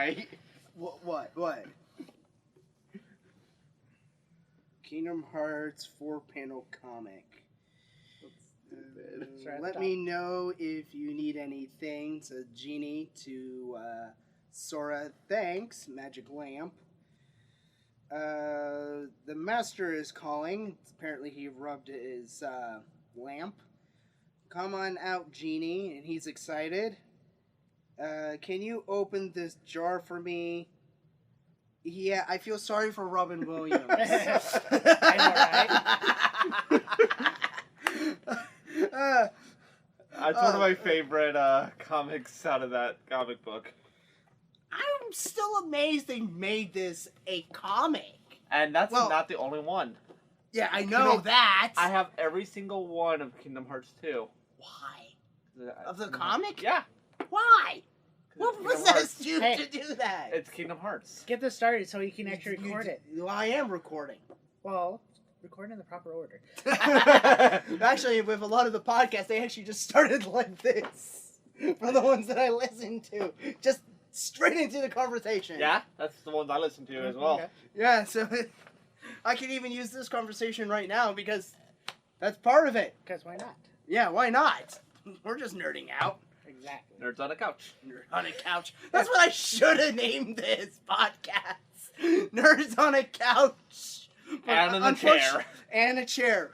right? What? Kingdom Hearts 4-panel comic. Let me know if you need anything. It's a genie to Sora. Thanks, Magic Lamp. The master is calling. Apparently he rubbed his lamp. Come on out, genie. And he's excited. Can you open this jar for me? Yeah, I feel sorry for Robin Williams. I know, right? That's one of my favorite comics out of that comic book. I'm still amazed they made this a comic. And that's not the only one. Yeah, I know that. I have every single one of Kingdom Hearts 2. Why? Of the comic? Yeah. Why? What possessed you to do that? It's Kingdom Hearts. Get this started so you can actually record it. Well, I am recording. Well, record in the proper order. Actually, with a lot of the podcasts, they actually just started like this. For the ones that I listen to. Just straight into the conversation. Yeah, that's the ones I listen to as well. Okay. Yeah, so I can even use this conversation right now because that's part of it. Because why not? Yeah, why not? We're just nerding out. Exactly. Nerds on a couch. Nerd on a couch. That's what I should have named this podcast. Nerds on a couch. And a chair. And a chair.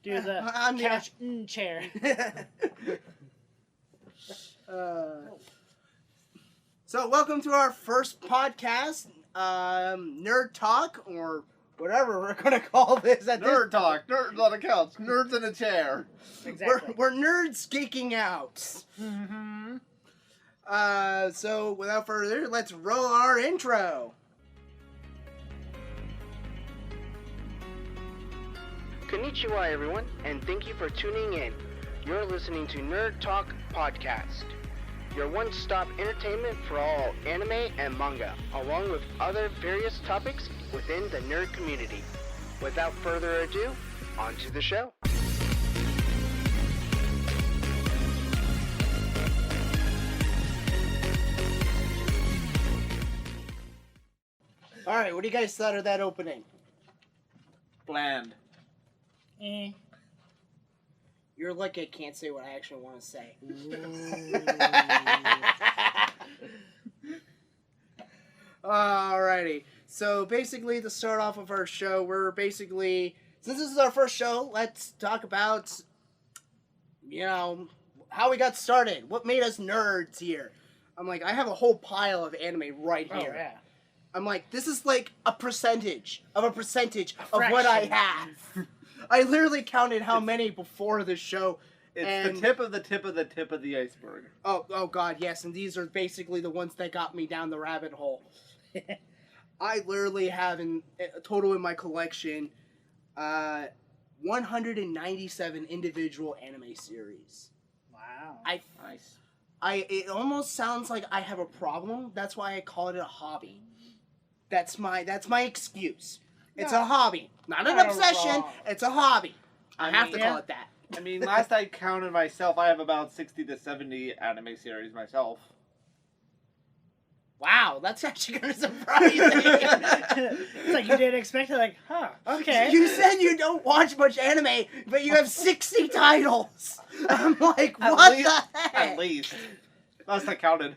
Do the I'm couch chair. So welcome to our first podcast, Nerd Talk, or whatever we're going to call this. Nerd talk. Nerds on a couch. Nerds in a chair. Exactly. We're nerds geeking out. Mm-hmm. So without further ado, let's roll our intro. Konnichiwa, everyone, and thank you for tuning in. You're listening to Nerd Talk Podcast, your one-stop entertainment for all anime and manga, along with other various topics within the nerd community. Without further ado, on to the show. Alright, what do you guys thought of that opening? Bland. You're like I can't say what I actually want to say. Alrighty. So basically, to start off of our show, since this is our first show, let's talk about, how we got started. What made us nerds here? I'm like, I have a whole pile of anime right here. Oh, yeah. I'm like, this is like a percentage of what I fraction. have. I literally counted how many before the show. It's the tip of the tip of the tip of the iceberg. Oh God, yes, and these are basically the ones that got me down the rabbit hole. I literally have a total in my collection, 197 individual anime series. Wow. Nice. It almost sounds like I have a problem. That's why I call it a hobby. That's my excuse. It's a hobby, not an obsession. Wrong. It's a hobby. I have to call it that. I mean, last I counted myself, I have about 60 to 70 anime series myself. Wow, that's actually kind of surprising. It's like you didn't expect it, like, huh, okay. You said you don't watch much anime, but you have 60 titles. I'm like, what the heck? At least. Last I counted.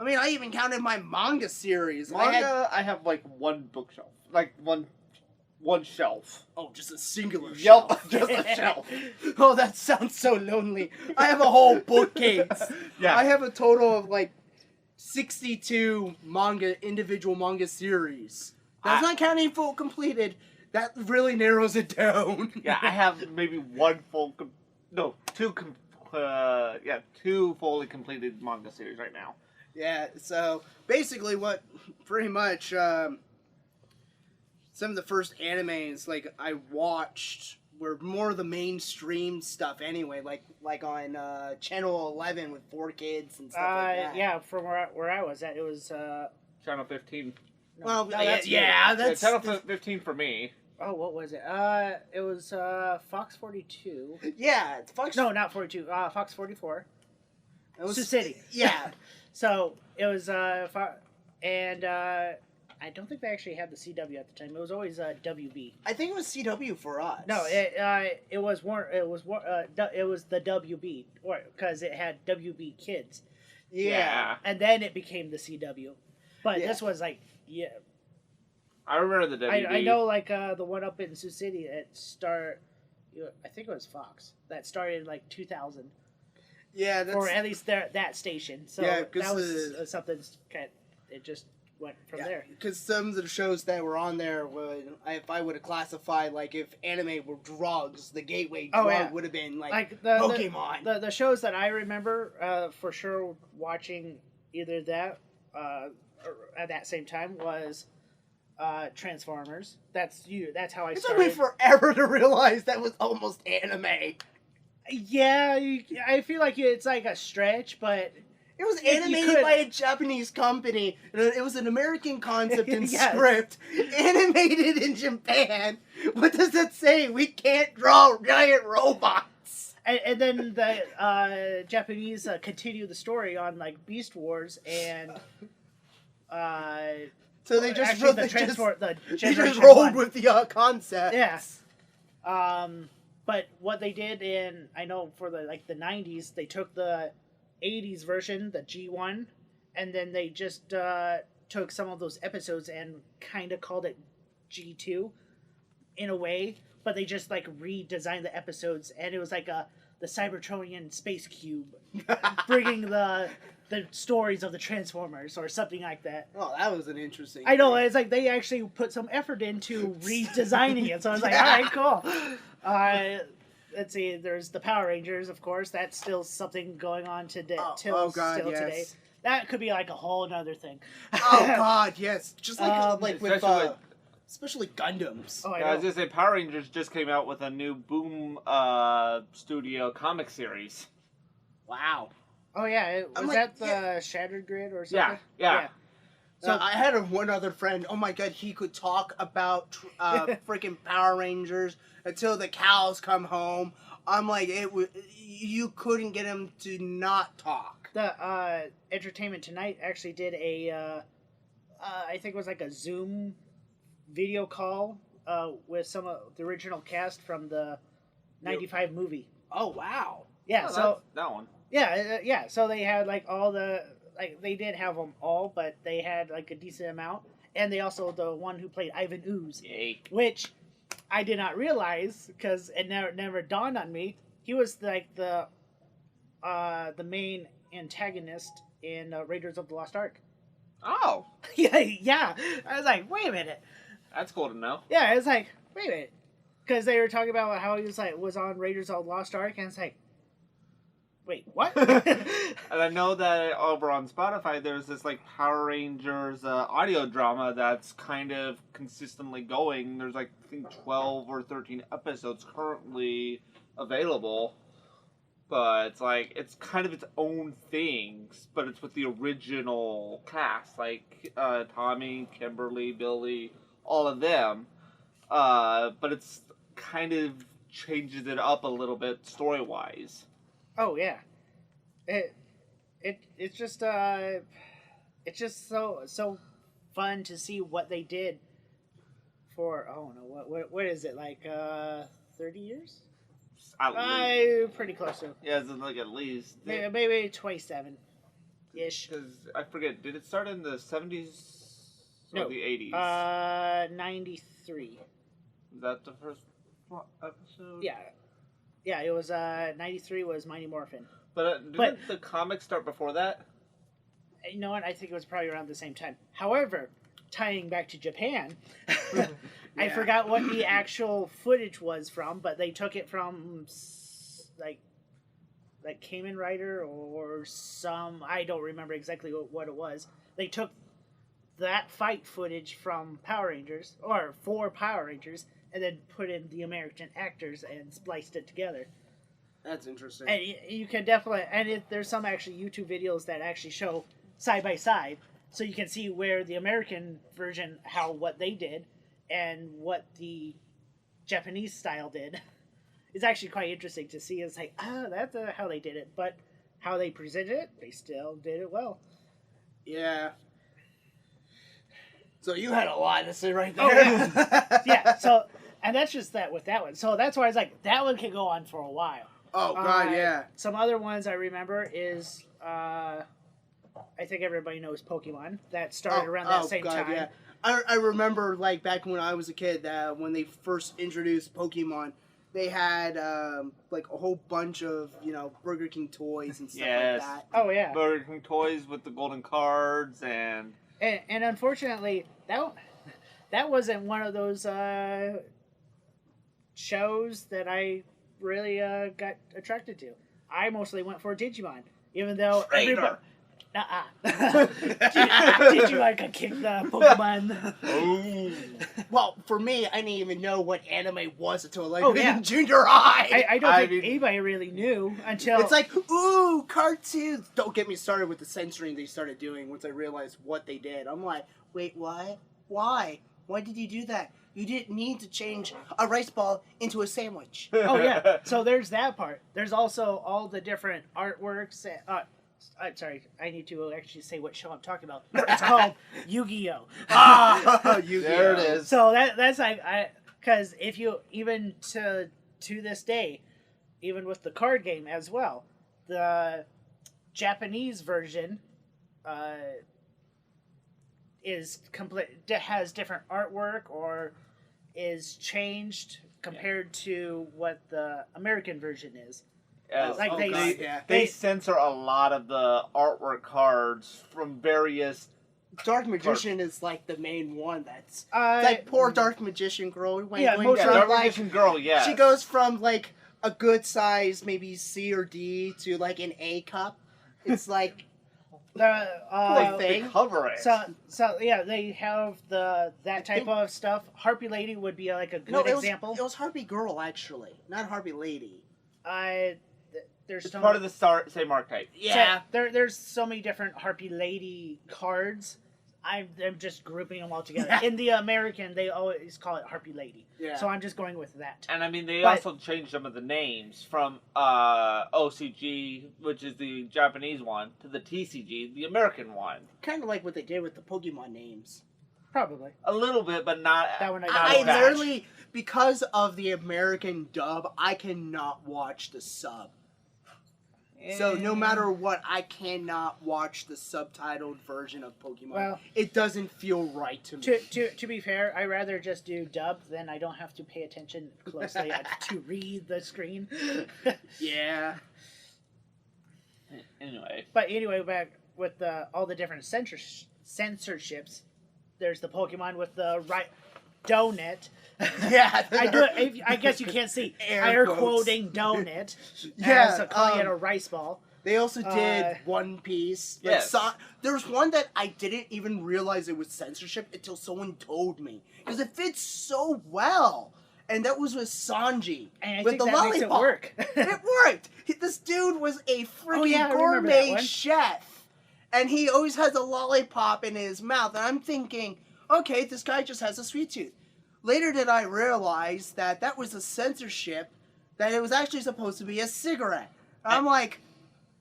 I mean, I even counted my manga series. Manga, I have like one bookshelf. Like one shelf. Oh, just a singular Yep, shelf. just a shelf. Oh, that sounds so lonely. I have a whole bookcase. Yeah. I have a total of like 62 individual manga series. That's not counting full completed. That really narrows it down. Yeah, I have maybe two fully completed manga series right now. Yeah, so basically what pretty much some of the first animes like I watched were more of the mainstream stuff anyway, like on Channel 11 with 4Kids and stuff like that. Yeah, from where I was at, it was Channel 15. Well, that's that's Channel 15 for me. Oh, what was it? It was Fox 42. Yeah, it's Fox. No, not 42. Fox 44. it was Sioux City. Yeah. So it was and I don't think they actually had the CW at the time. It was always WB. I think it was CW for us. No, it was the WB, or because it had WB Kids, Yeah. and then it became the CW. But Yeah. this was like I remember the WB. I know like the one up in Sioux City at I think it was Fox that started in like 2000, Yeah, that's... or at least that station. So Yeah, that 'cause was something it just went from there. Because some of the shows that were on there if I would have classified, like, if anime were drugs, the gateway drug would have been, like Pokemon. The shows that I remember for sure watching either that or at that same time was Transformers. That's how I It took started. me forever to realize that was almost anime. Yeah, I feel like it's like a stretch, but It was You animated could. by a Japanese company. It was an American concept and Yes. script. Animated in Japan. What does that say? We can't draw giant robots. and then the Japanese continue the story on like Beast Wars and So they just actually wrote the they just Generation rolled 1. with the concept. Yeah. But what they did I know for the 90s, they took the 80s version, the G1, and then they just took some of those episodes and kind of called it G2 in a way, but they just like redesigned the episodes, and it was like the Cybertronian space cube bringing the stories of the Transformers or something like that. Oh, that was an interesting I know, thing. it's like they actually put some effort into redesigning it, so I was like, Yeah. all right, cool. Let's see, there's the Power Rangers, of course. That's still something going on today. Oh, God, still yes. today. That could be like a whole other thing. Oh God, yes. Just like with especially especially Gundams. Oh, I I was know. gonna say Power Rangers just came out with a new Boom Studio comic series. Wow. Oh yeah, I'm was like, that the Shattered Grid or something? Yeah. So So- I had one other friend. Oh my God, he could talk about freaking Power Rangers until the cows come home. I'm like, you couldn't get him to not talk. The Entertainment Tonight actually did I think it was like a Zoom video call with some of the original cast from the '95 movie. Oh wow. Yeah, Oh, so that one. yeah. So they had like all they did have them all, but they had like a decent amount, and they also the one who played Ivan Ooze, Yay. which I did not realize because it never dawned on me. He was like the main antagonist in Raiders of the Lost Ark. Oh, yeah. I was like, wait a minute. that's cool to know. Yeah, I was like, wait a minute, because they were talking about how he was on Raiders of the Lost Ark, and it's like, wait, what? And I know that over on Spotify, there's this like Power Rangers audio drama that's kind of consistently going. There's like I think 12 or 13 episodes currently available, but it's kind of its own things, but it's with the original cast, like Tommy, Kimberly, Billy, all of them. But it's kind of changes it up a little bit story wise. Oh yeah, it's just so fun to see what they did for what is it like 30 years? Pretty close to Yeah, it's like at least. maybe 27 ish. Because I forget, did it start in the 70s or No, the 80s? 93. Was that the first episode? Yeah, it was 93 was Mighty Morphin. But didn't the comics start before that? You know what? I think it was probably around the same time. However, tying back to Japan, I forgot what the actual footage was from, but they took it from like Kamen Rider or some, I don't remember exactly what it was. They took that fight footage from Power Rangers, or for Power Rangers, and then put in the American actors and spliced it together. That's interesting. And you can definitely, and there's some actually YouTube videos that actually show side by side, so you can see where the American version, what they did, and what the Japanese style did. It's actually quite interesting to see. It's like, that's how they did it, but how they presented it, they still did it well. Yeah. So you had a lot to say right Oh, there. Yeah, so, and that's just that with that one. So that's why I was like, that one could go on for a while. Oh, God, yeah. Some other ones I remember is, I think everybody knows Pokemon. That started around that same time. Yeah. I remember, like, back when I was a kid, when they first introduced Pokemon, they had, like, a whole bunch of, Burger King toys and stuff Yes. like that. Oh, yeah. Burger King toys with the golden cards and unfortunately, that wasn't one of those shows that I really got attracted to. I mostly went for Digimon, even though everybody. Digimon could kick the Pokemon. oh, Well, for me, I didn't even know what anime was until, like, yeah. in junior high. I don't think anybody really knew until... It's like, ooh, cartoons. Don't get me started with the censoring they started doing once I realized what they did. I'm like, wait, what? Why? Why did you do that? You didn't need to change a rice ball into a sandwich. Oh, yeah. So there's that part. There's also all the different artworks. Sorry, I need to actually say what show I'm talking about. It's called Yu-Gi-Oh! Yu-Gi-Oh. there it is. So that's like, because if you, even to this day, even with the card game as well, the Japanese version has different artwork or is changed compared to what the American version is. Yes. Like They censor a lot of the artwork cards from various. Dark Magician is like the main one. That's it's I- like poor Dark Magician girl. Yeah, Going most Yeah, from, Dark like, Magician Girl, yes. she goes from like a good size, maybe C or D, to like an A cup. It's like the Poor They thing. cover it. so yeah, they have that type of stuff. Harpy Lady would be like a good example. It was Harpy Girl actually, not Harpy Lady. There's It's so part many, of the same archetype. Yeah. So there's so many different Harpy Lady cards. I'm just grouping them all together. In the American, they always call it Harpy Lady. Yeah. So I'm just going with that. And I mean, they But- also changed some of the names from OCG, which is the Japanese one, to the TCG, the American one. Kind of like what they did with the Pokemon names. Probably. A little bit, but not. That one I not got. I as bad. literally, because of the American dub, I cannot watch the sub. So no matter what, I cannot watch the subtitled version of Pokemon. Well- it doesn't feel right to me. To be fair, I rather just do dub, then I don't have to pay attention closely to read the screen. Yeah. Anyway, But anyway, back with all the different censorships, there's the Pokemon with the right donut. Yeah. I guess you can't see. Air Air quotes. quoting donut. Yeah, As calling it a rice ball. They also did One Piece. Like, Yes. there was one that I didn't even realize it was censorship until someone told me. Because it fits so well. And that was with Sanji. And I with think the that lollipop. makes it work. It worked. This dude was a freaking yeah, I remember that gourmet one. chef. And he always has a lollipop in his mouth. And I'm thinking, okay, this guy just has a sweet tooth. Later did I realize that was a censorship, that it was actually supposed to be a cigarette. And I'm like,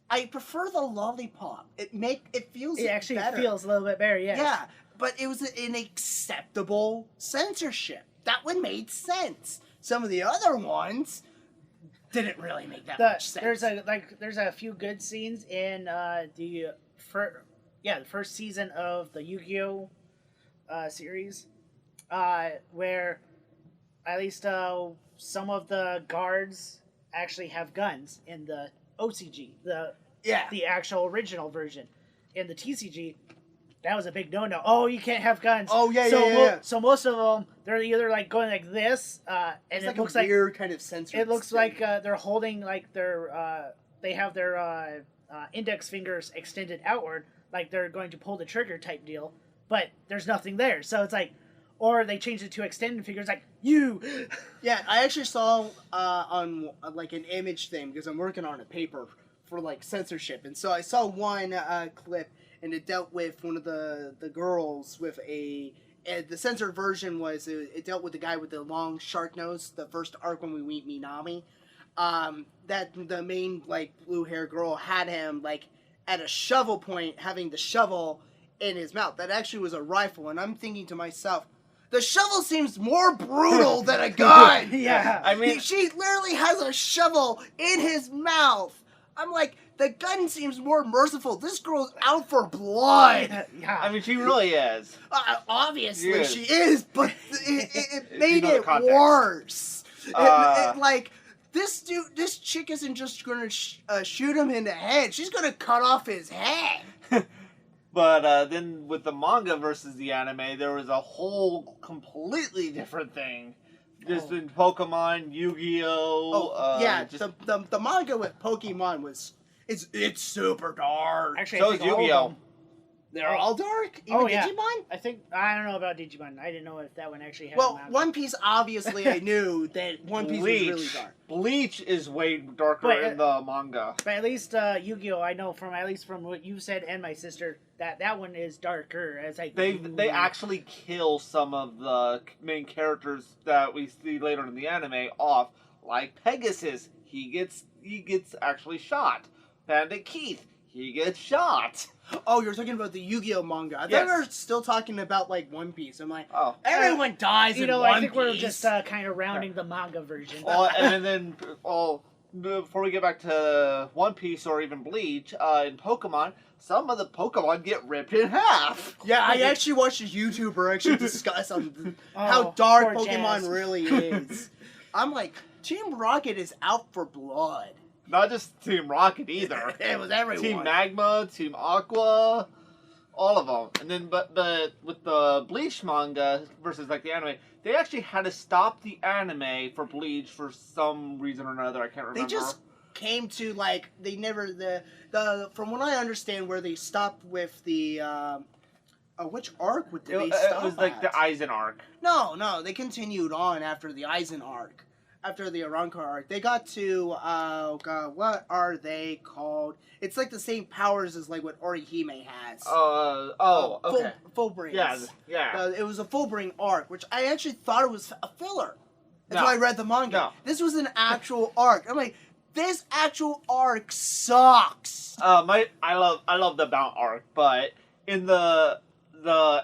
I prefer the lollipop. It feels It actually better. feels a little bit better, yes. Yeah, but it was an acceptable censorship. That one made sense. Some of the other ones didn't really make that much sense. There's a few good scenes in the first season of the Yu-Gi-Oh series, where at least some of the guards actually have guns in the OCG, the actual original version. In the TCG, that was a big no-no. Oh, you can't have guns. Oh, yeah, so yeah. So most of them, they're either like going like this, and It's it like looks a like weird kind of censorship. it looks like they're holding like their they have their index fingers extended outward, like they're going to pull the trigger type deal, but there's nothing there. So it's like, or they changed it to extended fingers, like you. Yeah, I actually saw on like an image thing because I'm working on a paper for like censorship, and so I saw one clip, and it dealt with one of the girls with the censored version was it dealt with the guy with the long shark nose, the first arc when we meet Minami. That the main like blue hair girl had him like at a shovel point having the shovel in his mouth. That actually was a rifle, and I'm thinking to myself, the shovel seems more brutal than a gun. Yeah. I mean, She literally has a shovel in his mouth. I'm like, the gun seems more merciful. This girl's out for blood. Yeah. I mean, she really is. Obviously, Yes. she is, but it made know the it context. worse. Uh, Like, this chick isn't just gonna shoot him in the head. She's gonna cut off his head. But then with the manga versus the anime, there was a whole completely different thing. Just in Pokemon, Yu-Gi-Oh. Yeah, just, the manga with Pokemon it's super dark. Actually, so I is think all of Yu-Gi-Oh. them- They're all dark. Even yeah. Digimon. I think I don't know about Digimon. I didn't know if that one actually had. Well, a manga. One Piece, obviously, I knew that One Piece was really dark. Bleach is way darker But, in the manga. But at least Yu-Gi-Oh! I know from what you said and my sister that one is darker. As like They actually kill some of the main characters that we see later in the anime off, like Pegasus. He gets actually shot. Bandit Keith, he gets shot. Oh, you're talking about the Yu-Gi-Oh manga. I thought Yes. we were still talking about like One Piece. I'm like, Oh. everyone dies you in know, One I think Piece. we're just kind of rounding the manga version. And then before we get back to One Piece or even Bleach, in Pokemon, some of the Pokemon get ripped in half. Yeah, I actually watched a YouTuber actually discuss on how Oh, dark poor Pokemon Jazz. really is. I'm like, Team Rocket is out for blood. Not just Team Rocket either. It was everyone. Team Magma, Team Aqua, all of them. And then, but with the Bleach manga versus like the anime, they actually had to stop the anime for Bleach for some reason or another. I can't remember. They just came to like they never the from what I understand where they stopped with the which arc did they stop? It was like at? the Aizen arc. No, they continued on after the Aizen arc. After the Arrancar arc, they got to oh god, what are they called? It's like the same powers as like what Orihime has. Okay. Full brains. Yeah. It was a full brain arc, which I actually thought it was a filler until No. I read the manga. No. This was an actual arc. I'm like, this actual arc sucks. I love the Mount arc, but in the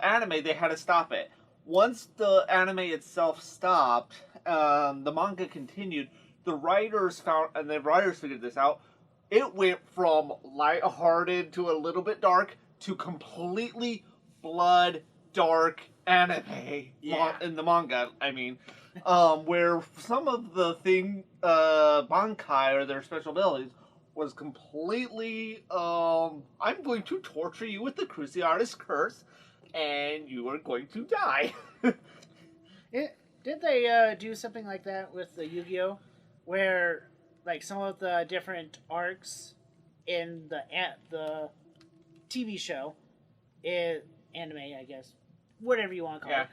anime they had to stop it. Once the anime itself stopped, the manga continued. The writers figured this out. It went from lighthearted to a little bit dark to completely blood dark anime in the manga. I mean, where some of the Bankai or their special abilities was completely I'm going to torture you with the Cruciatus curse, and you are going to die. Did they do something like that with the Yu-Gi-Oh, where like some of the different arcs in the TV show, anime, I guess, whatever you want to call it,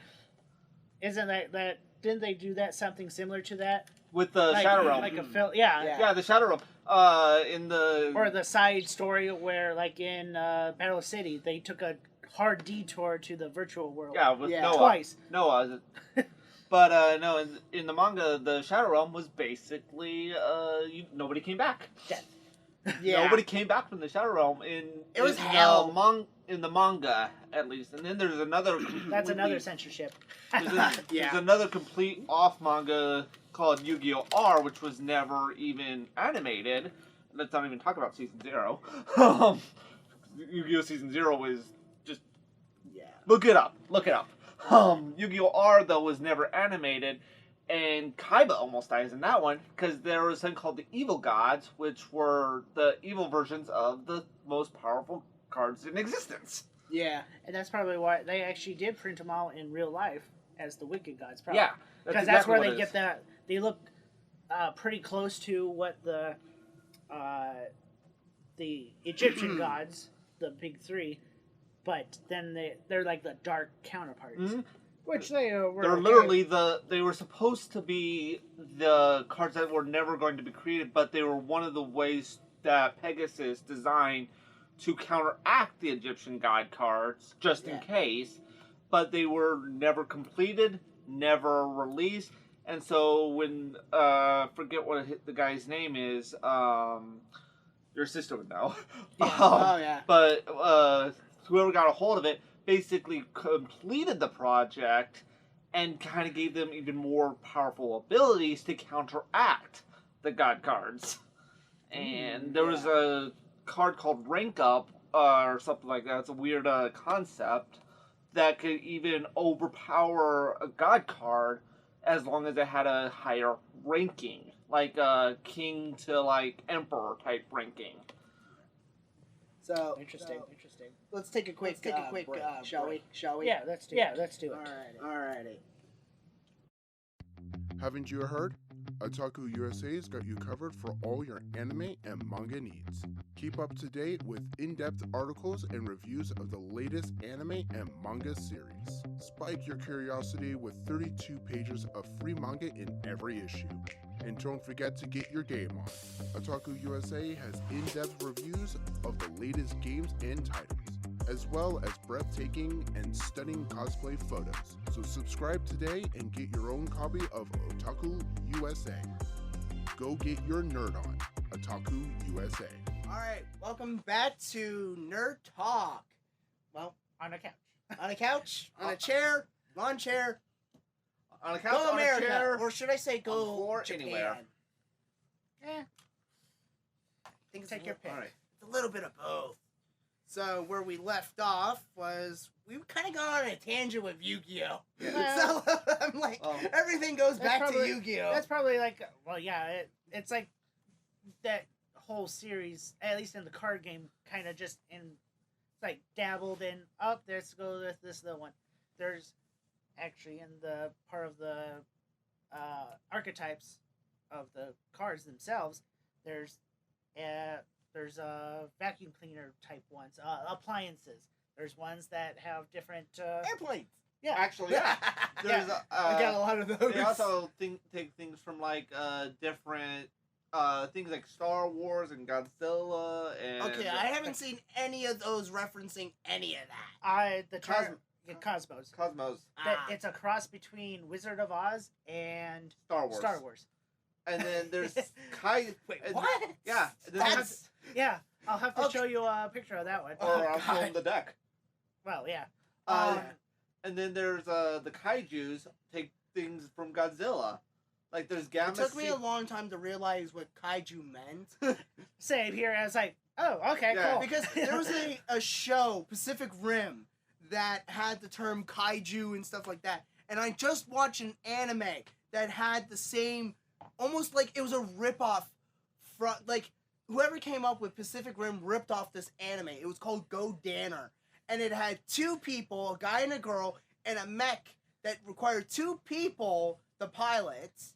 isn't that didn't they do that something similar to that? With the Like, Shadow Realm. like a film, yeah. Yeah, the Shadow Realm. In the Or the side story where, like in Battle City, they took a hard detour to the virtual world. with Yeah. Noah. Twice. Noah. But no, in the manga, the Shadow Realm was basically nobody came back. Death. Yeah. Nobody came back from the Shadow Realm It was in hell. In the manga, at least. And then there's another. That's another censorship. There's another complete off manga called Yu-Gi-Oh! R, which was never even animated. Let's not even talk about Season 0. Yu-Gi-Oh! Season 0 was just... Yeah. Look it up. Yu-Gi-Oh! R, though, was never animated. And Kaiba almost dies in that one, because there was something called the Evil Gods, which were the evil versions of the most powerful cards in existence. Yeah. And that's probably why they actually did print them all in real life as the Wicked Gods. Probably. Yeah. Because that's where they get that. They look pretty close to what the Egyptian gods, the big three, but then they're like the dark counterparts. Mm-hmm. Which they were. They're okay. literally they were supposed to be the cards that were never going to be created, but they were one of the ways that Pegasus designed to counteract the Egyptian god cards, just in case. But they were never completed, never released, and so when forget what the guy's name is, your sister would know. Yeah. Oh yeah. But whoever got a hold of it basically completed the project and kind of gave them even more powerful abilities to counteract the god cards. And there was a card called Rank Up, or something like that. It's a weird concept that could even overpower a god card as long as it had a higher ranking, like king to like emperor type ranking. So Interesting. let's take a quick break, shall we? Yeah, let's do it. Alrighty. Haven't you heard? Otaku USA's got you covered for all your anime and manga needs. Keep up to date with in-depth articles and reviews of the latest anime and manga series. Spike your curiosity with 32 pages of free manga in every issue. And don't forget to get your game on. Otaku USA has in-depth reviews of the latest games and titles, as well as breathtaking and stunning cosplay photos. So subscribe today and get your own copy of Otaku USA. Go get your nerd on, Otaku USA. Alright, welcome back to Nerd Talk. Well, On a couch. on a couch, on a chair, lawn chair, On a couch, go on America, a chair, or should I say on the go floor, Japan? anywhere. Eh, I think it's take your pick. All right. a little bit of both. So where we left off was we kind of got on a tangent with Yu-Gi-Oh. Well, So I'm like, Oh. everything goes That's back probably- to Yu-Gi-Oh. That's probably like, well, yeah, it's like that whole series, at least in the card game, kind of just like dabbled in, let's go with this the one. There's actually in the part of the archetypes of the cards themselves, there's vacuum cleaner type ones, appliances. There's ones that have different, Airplanes. yeah. Actually, yeah. There's I got a lot of those. they also take things from like different things like Star Wars and Godzilla and Okay, I haven't seen any of those referencing any of that. The term Cosmos. Cosmos, It's a cross between Wizard of Oz and Star Wars. Star Wars. And then there's Kai. Wait, and- what? Yeah. and then That's Yeah, I'll have to Okay. show you a picture of that one. or Oh, I'll show God. them the deck. Well, yeah. Um, and then there's the Kaijus take things from Godzilla. Like there's Gamma. It took me Se- a long time to realize what kaiju meant. Same here. I was like, oh, okay, Yeah. cool. Because there was a show, Pacific Rim, that had the term kaiju and stuff like that. And I just watched an anime that had the same, almost like it was a ripoff from, like, whoever came up with Pacific Rim ripped off this anime. It was called Go Danner. And it had two people, a guy and a girl, and a mech that required two people, the pilots.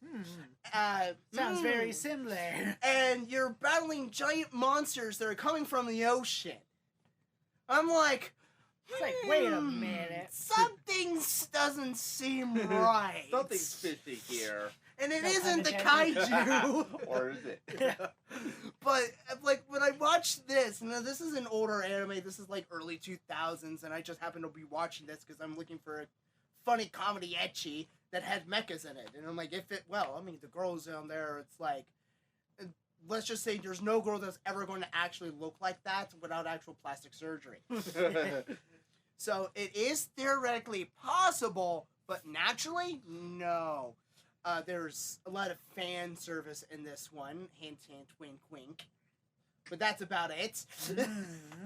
Sounds very similar. And you're battling giant monsters that are coming from the ocean. I'm like, It's like, wait a minute. something doesn't seem right. Something's fishy here. And it No pun isn't the intended. kaiju. Or is it? But, like, when I watched this, now this is an older anime, this is like early 2000s, and I just happen to be watching this because I'm looking for a funny comedy ecchi that had mechas in it. And I'm like, the girls down there, it's like, let's just say there's no girl that's ever going to actually look like that without actual plastic surgery. So it is theoretically possible, but naturally, no. There's a lot of fan service in this one. Hint, hint, wink, wink. But that's about it.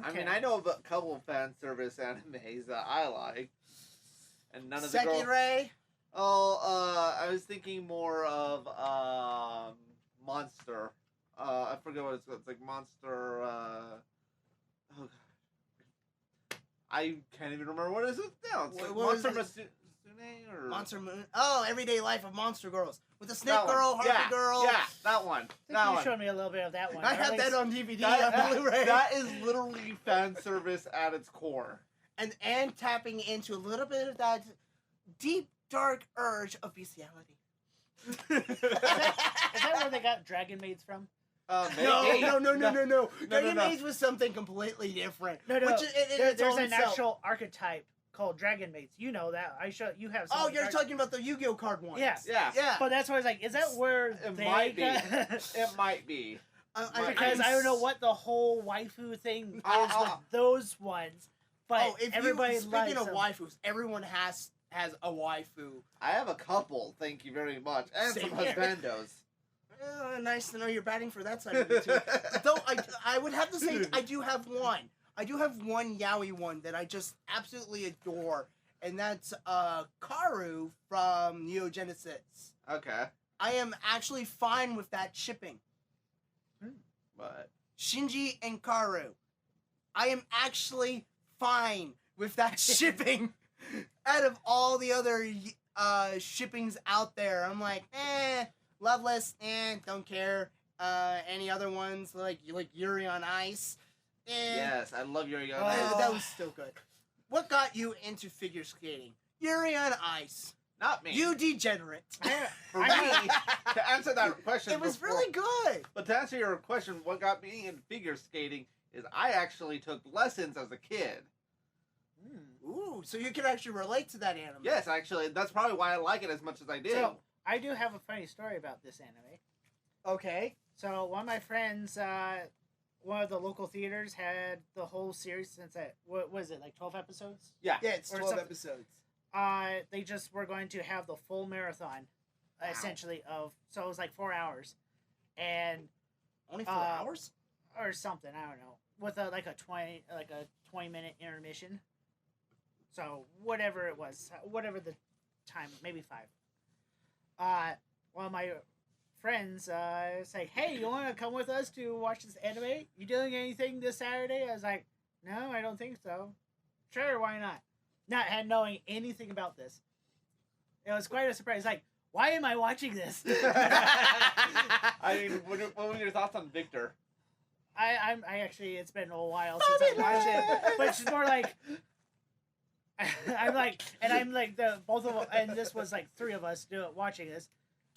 I mean, I know of a couple of fan service animes that I like, and none of the girls. Sekirei. Oh, I was thinking more of Monster. I forget what it's called. It's like Monster. Oh God. I can't even remember what it is now. It's like What was Monster it? Masune or Monster Moon. Oh, Everyday Life of Monster Girls. With the Snake That one. Girl, Harpy Yeah, Girl. Yeah, that one. I think That you one. showed me a little bit of that one. I Or at have that least- on DVD That, on Blu-ray. that is literally fan service at its core. And tapping into a little bit of that deep, dark urge of bestiality. Is that where they got Dragon Maids from? Maybe. No. Dragon no. Maids was something completely different. No. Which is, There's own an self. actual archetype called Dragon Maids. You know that. You have some. Oh, of the you're card- talking about the Yu-Gi-Oh card ones. Yeah. Yeah. Yeah. But that's why I was like, is that where It they might be. got- It might be. Because I don't know what the whole waifu thing is with those ones. But everybody speaking likes of them. waifus, everyone has a waifu. I have a couple, thank you very much. And Same some here. husbandos. Nice to know you're batting for that side of me too. Though I would have to say I do have one. I do have one yaoi one that I just absolutely adore, and that's Karu from Neo Genesis. Okay. I am actually fine with that shipping. But Shinji and Karu. I am actually fine with that shipping. Out of all the other shippings out there, I'm like, Loveless, don't care. Any other ones like Yuri on Ice? yes, I love your young. That was still good. What got you into figure skating? Yuri on Ice. Not me. You degenerate. For me, to answer that question, It was before- really good. But to answer your question, what got me in figure skating is I actually took lessons as a kid. Ooh, so you can actually relate to that anime. Yes, actually, that's probably why I like it as much as I did. So, I do have a funny story about this anime. Okay. So, one of my friends, one of the local theaters had the whole series since what was it, like 12 episodes? yeah. Yeah, it's Or 12 something. episodes. They just were going to have the full marathon, essentially, so it was like 4 hours. And, Only 4 hours? or something, I don't know, with a 20-minute intermission. So whatever it was, whatever the time, maybe 5. One of my friends say, "Hey, you want to come with us to watch this anime? You doing anything this Saturday?" I was like, "No, I don't think so." Sure, why not? Not knowing anything about this. It was quite a surprise. Like, why am I watching this? I mean, what were your thoughts on Victor? I actually, it's been a while since I watched it, but it's more like, I'm like both of, and this was like 3 of us watching this.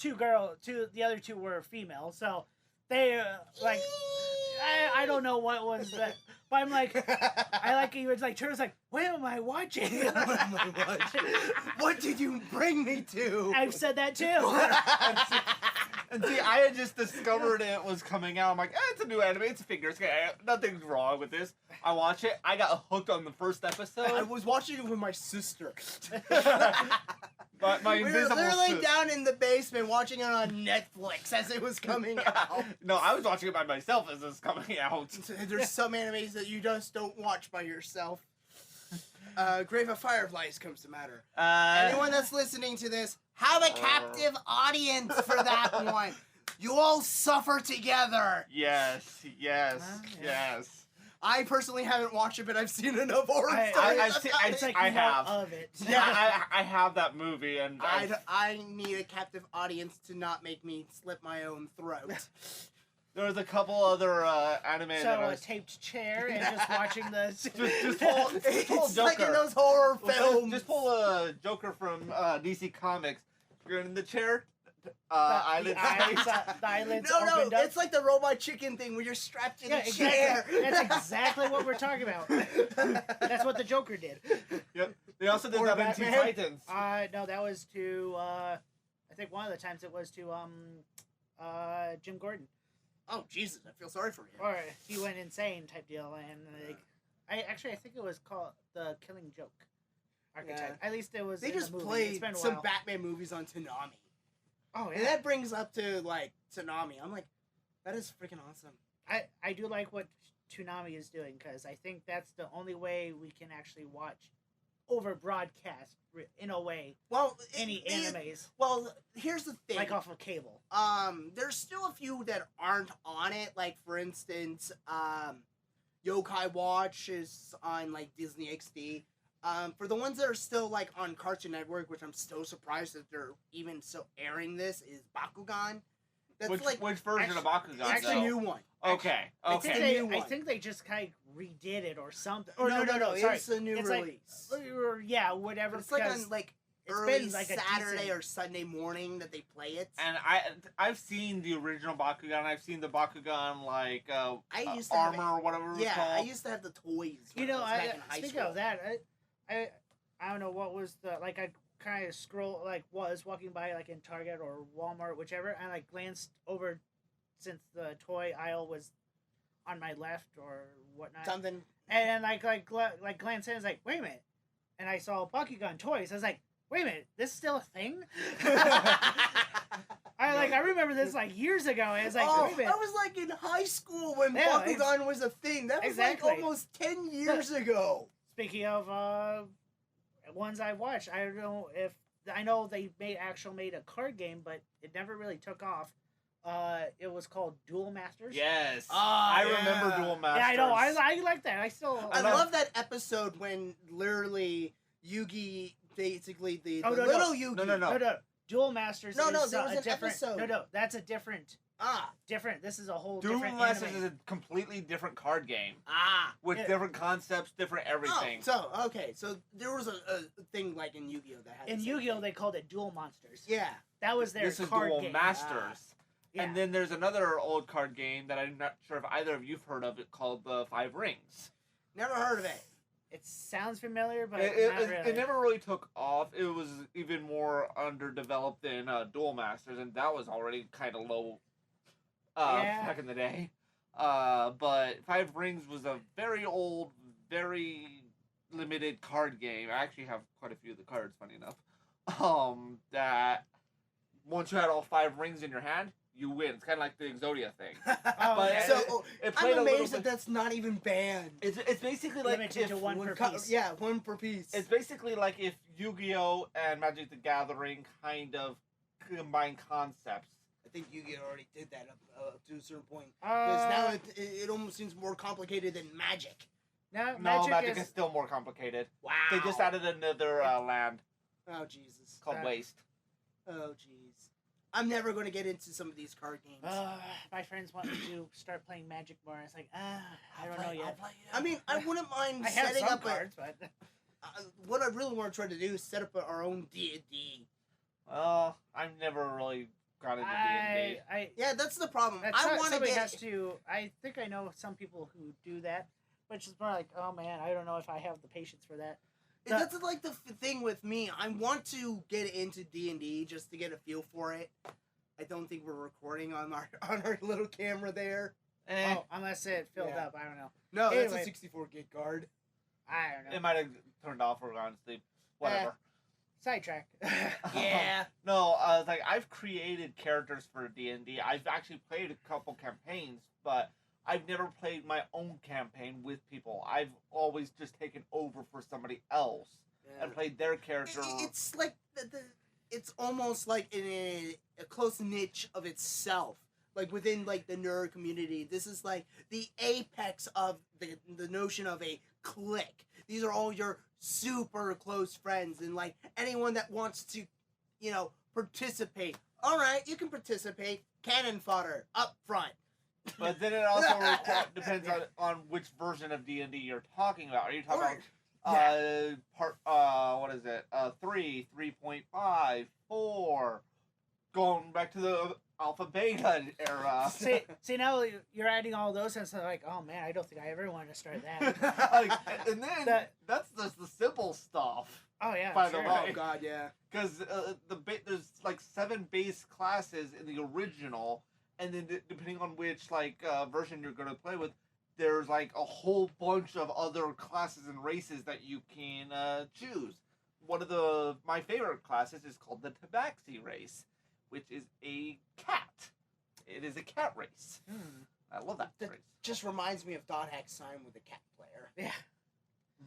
The other 2 were female, so they like, I don't know what was that, but I'm like, he was like, Turtle's like, what am I watching? What am I watching? What did you bring me to? I've said that too. And see, I had just discovered it was coming out. I'm like, it's a new anime. It's a figure skate. Nothing's wrong with this. I watch it. I got hooked on the first episode. I was watching it with my sister. But my We were invisible literally sis- down in the basement watching it on Netflix as it was coming out. No, I was watching it by myself as it was coming out. There's some animes that you just don't watch by yourself. Grave of Fireflies comes to matter. Anyone that's listening to this, have a captive audience for that one. You all suffer together. Yes. Yeah. I personally haven't watched it, but I've seen enough horror I- stories. It's like I more have. of it. Yeah, I have that movie, and I need a captive audience to not make me slit my own throat. there was a couple other anime that I So a was taped chair and just watching the. just pull It's Joker. like in those horror films. Just pull a Joker from DC Comics. You're in the chair. Eyelids. the eyelids No, opened up. it's like the robot chicken thing where you're strapped in a chair. exactly. That's exactly what we're talking about. That's what the Joker did. Yep. They also did Or that in Teen Batman. Titans. No, that was to. I think one of the times it was to Jim Gordon, Oh Jesus, I feel sorry for you. or he went insane type deal, and like, I think it was called the Killing Joke archetype. At least it was. They in the just movie. It's played been a some while. Batman movies on Toonami. Oh And yeah. that brings up to like Toonami. I'm like, that is freaking awesome. I do like what Toonami is doing because I think that's the only way we can actually watch over broadcast in a way Well, any animes well, here's the thing. like off of cable. There's still a few that aren't on it. Like for instance, Yokai Watch is on like Disney XD. For the ones that are still like on Cartoon Network, which I'm so surprised that they're even still airing this, is Bakugan. That's Which version of Bakugan? it's the though? new one. Okay. I Okay. think, new I one. think they just kind of redid it or something. No, Or sorry. it's a new It's like- release. Or, yeah, whatever. It's like because on like it's early been, like, a Saturday decent- or Sunday morning that they play it. And I've seen the original Bakugan. I've seen the Bakugan like I used to have armor or whatever it was Yeah, called. I used to have the toys. you when know, I was back in high speaking school. of that, I don't know what was the like. I kind of scroll was walking by like in Target or Walmart, whichever, and I glanced over since the toy aisle was on my left or whatnot. Something And then like glanced in, I was like, wait a minute. And I saw Bakugan toys. I was like, wait a minute, this is still a thing? I remember this like years ago. I was like, wait a minute. I was like in high school when Yeah, Bakugan was a thing. That was exactly. like almost 10 years ago. Speaking of ones I watched, I don't know if I know they made a card game, but it never really took off. It was called Duel Masters. Yes. Ah, I remember Duel Masters. Yeah, I know. I like that. I love that episode when literally Yugi, basically the no, little Yugi. No. Duel Masters. No, is, there was a an different, episode. No, that's a different. Different. This is a whole Duel different Masters anime. is a completely different card game with Yeah. different concepts, different everything. So there was a thing like in Yu-Gi-Oh that had In the same Yu-Gi-Oh, thing. they called it Duel Monsters. Yeah. That was their This is card Duel game. Masters. Yeah. And then there's another old card game that I'm not sure if either of you've heard of it called the Five Rings. Never heard of it. It sounds familiar, but It not really. it never really took off. It was even more underdeveloped than Duel Masters, and that was already kind of low back in the day. But Five Rings was a very old, very limited card game. I actually have quite a few of the cards, funny enough. That once you had all 5 rings in your hand, you win. It's kind of like the Exodia thing. But okay. So it played I'm a little amazed that bit. that's not even banned. It's basically like Limited to one per piece. Yeah, one per piece. It's basically like if Yu-Gi-Oh and Magic the Gathering kind of combine concepts. I think Yu-Gi-Oh already did that up to a certain point. Because now it almost seems more complicated than Magic. No, No, Magic Magic is is still more complicated. Wow. They just added another land Oh, Jesus. called Waste. Oh, jeez. I'm never going to get into some of these card games. my friends want me to start playing Magic more. It's like, I don't know yet. I mean, I wouldn't mind I have setting some up cards, but what I really want to try to do is set up our own D&D. Well, I've never really got into D&D. Yeah, that's the problem. That's I not- want to somebody get... has to. I think I know some people who do that, which is more like, oh man, I don't know if I have the patience for that. That's like the thing with me. I want to get into D&D just to get a feel for it. I don't think we're recording on our little camera there. Oh, unless it filled Yeah. up, I don't know. No, that's Anyway. a 64 gig card. I don't know. It might have turned off or gone to sleep. Whatever. Sidetrack. Yeah. No, like I've created characters for D&D. I've actually played a couple campaigns, but I've never played my own campaign with people. I've always just taken over for somebody else and played their character. It's like it's almost like in a close niche of itself. Like within like the nerd community, this is like the apex of the notion of a clique. These are all your super close friends, and like anyone that wants to, participate. All right, you can participate. Cannon fodder up front. But then it also depends on which version of D&D you're talking about. Are you talking about what is it? 3, 3.5, 4, going back to the alpha beta era. See now you're adding all those, and it's like, oh man, I don't think I ever want to start that. And then that's just the simple stuff. Oh yeah. By the sure. way. Oh god, yeah. Because there's like 7 base classes in the original, and then depending on which version you're going to play with, there's like a whole bunch of other classes and races that you can choose. One of my favorite classes is called the Tabaxi race, which is a cat. It is a cat race. I love that race. Just reminds me of Dot Hack Sign with the cat player. Yeah.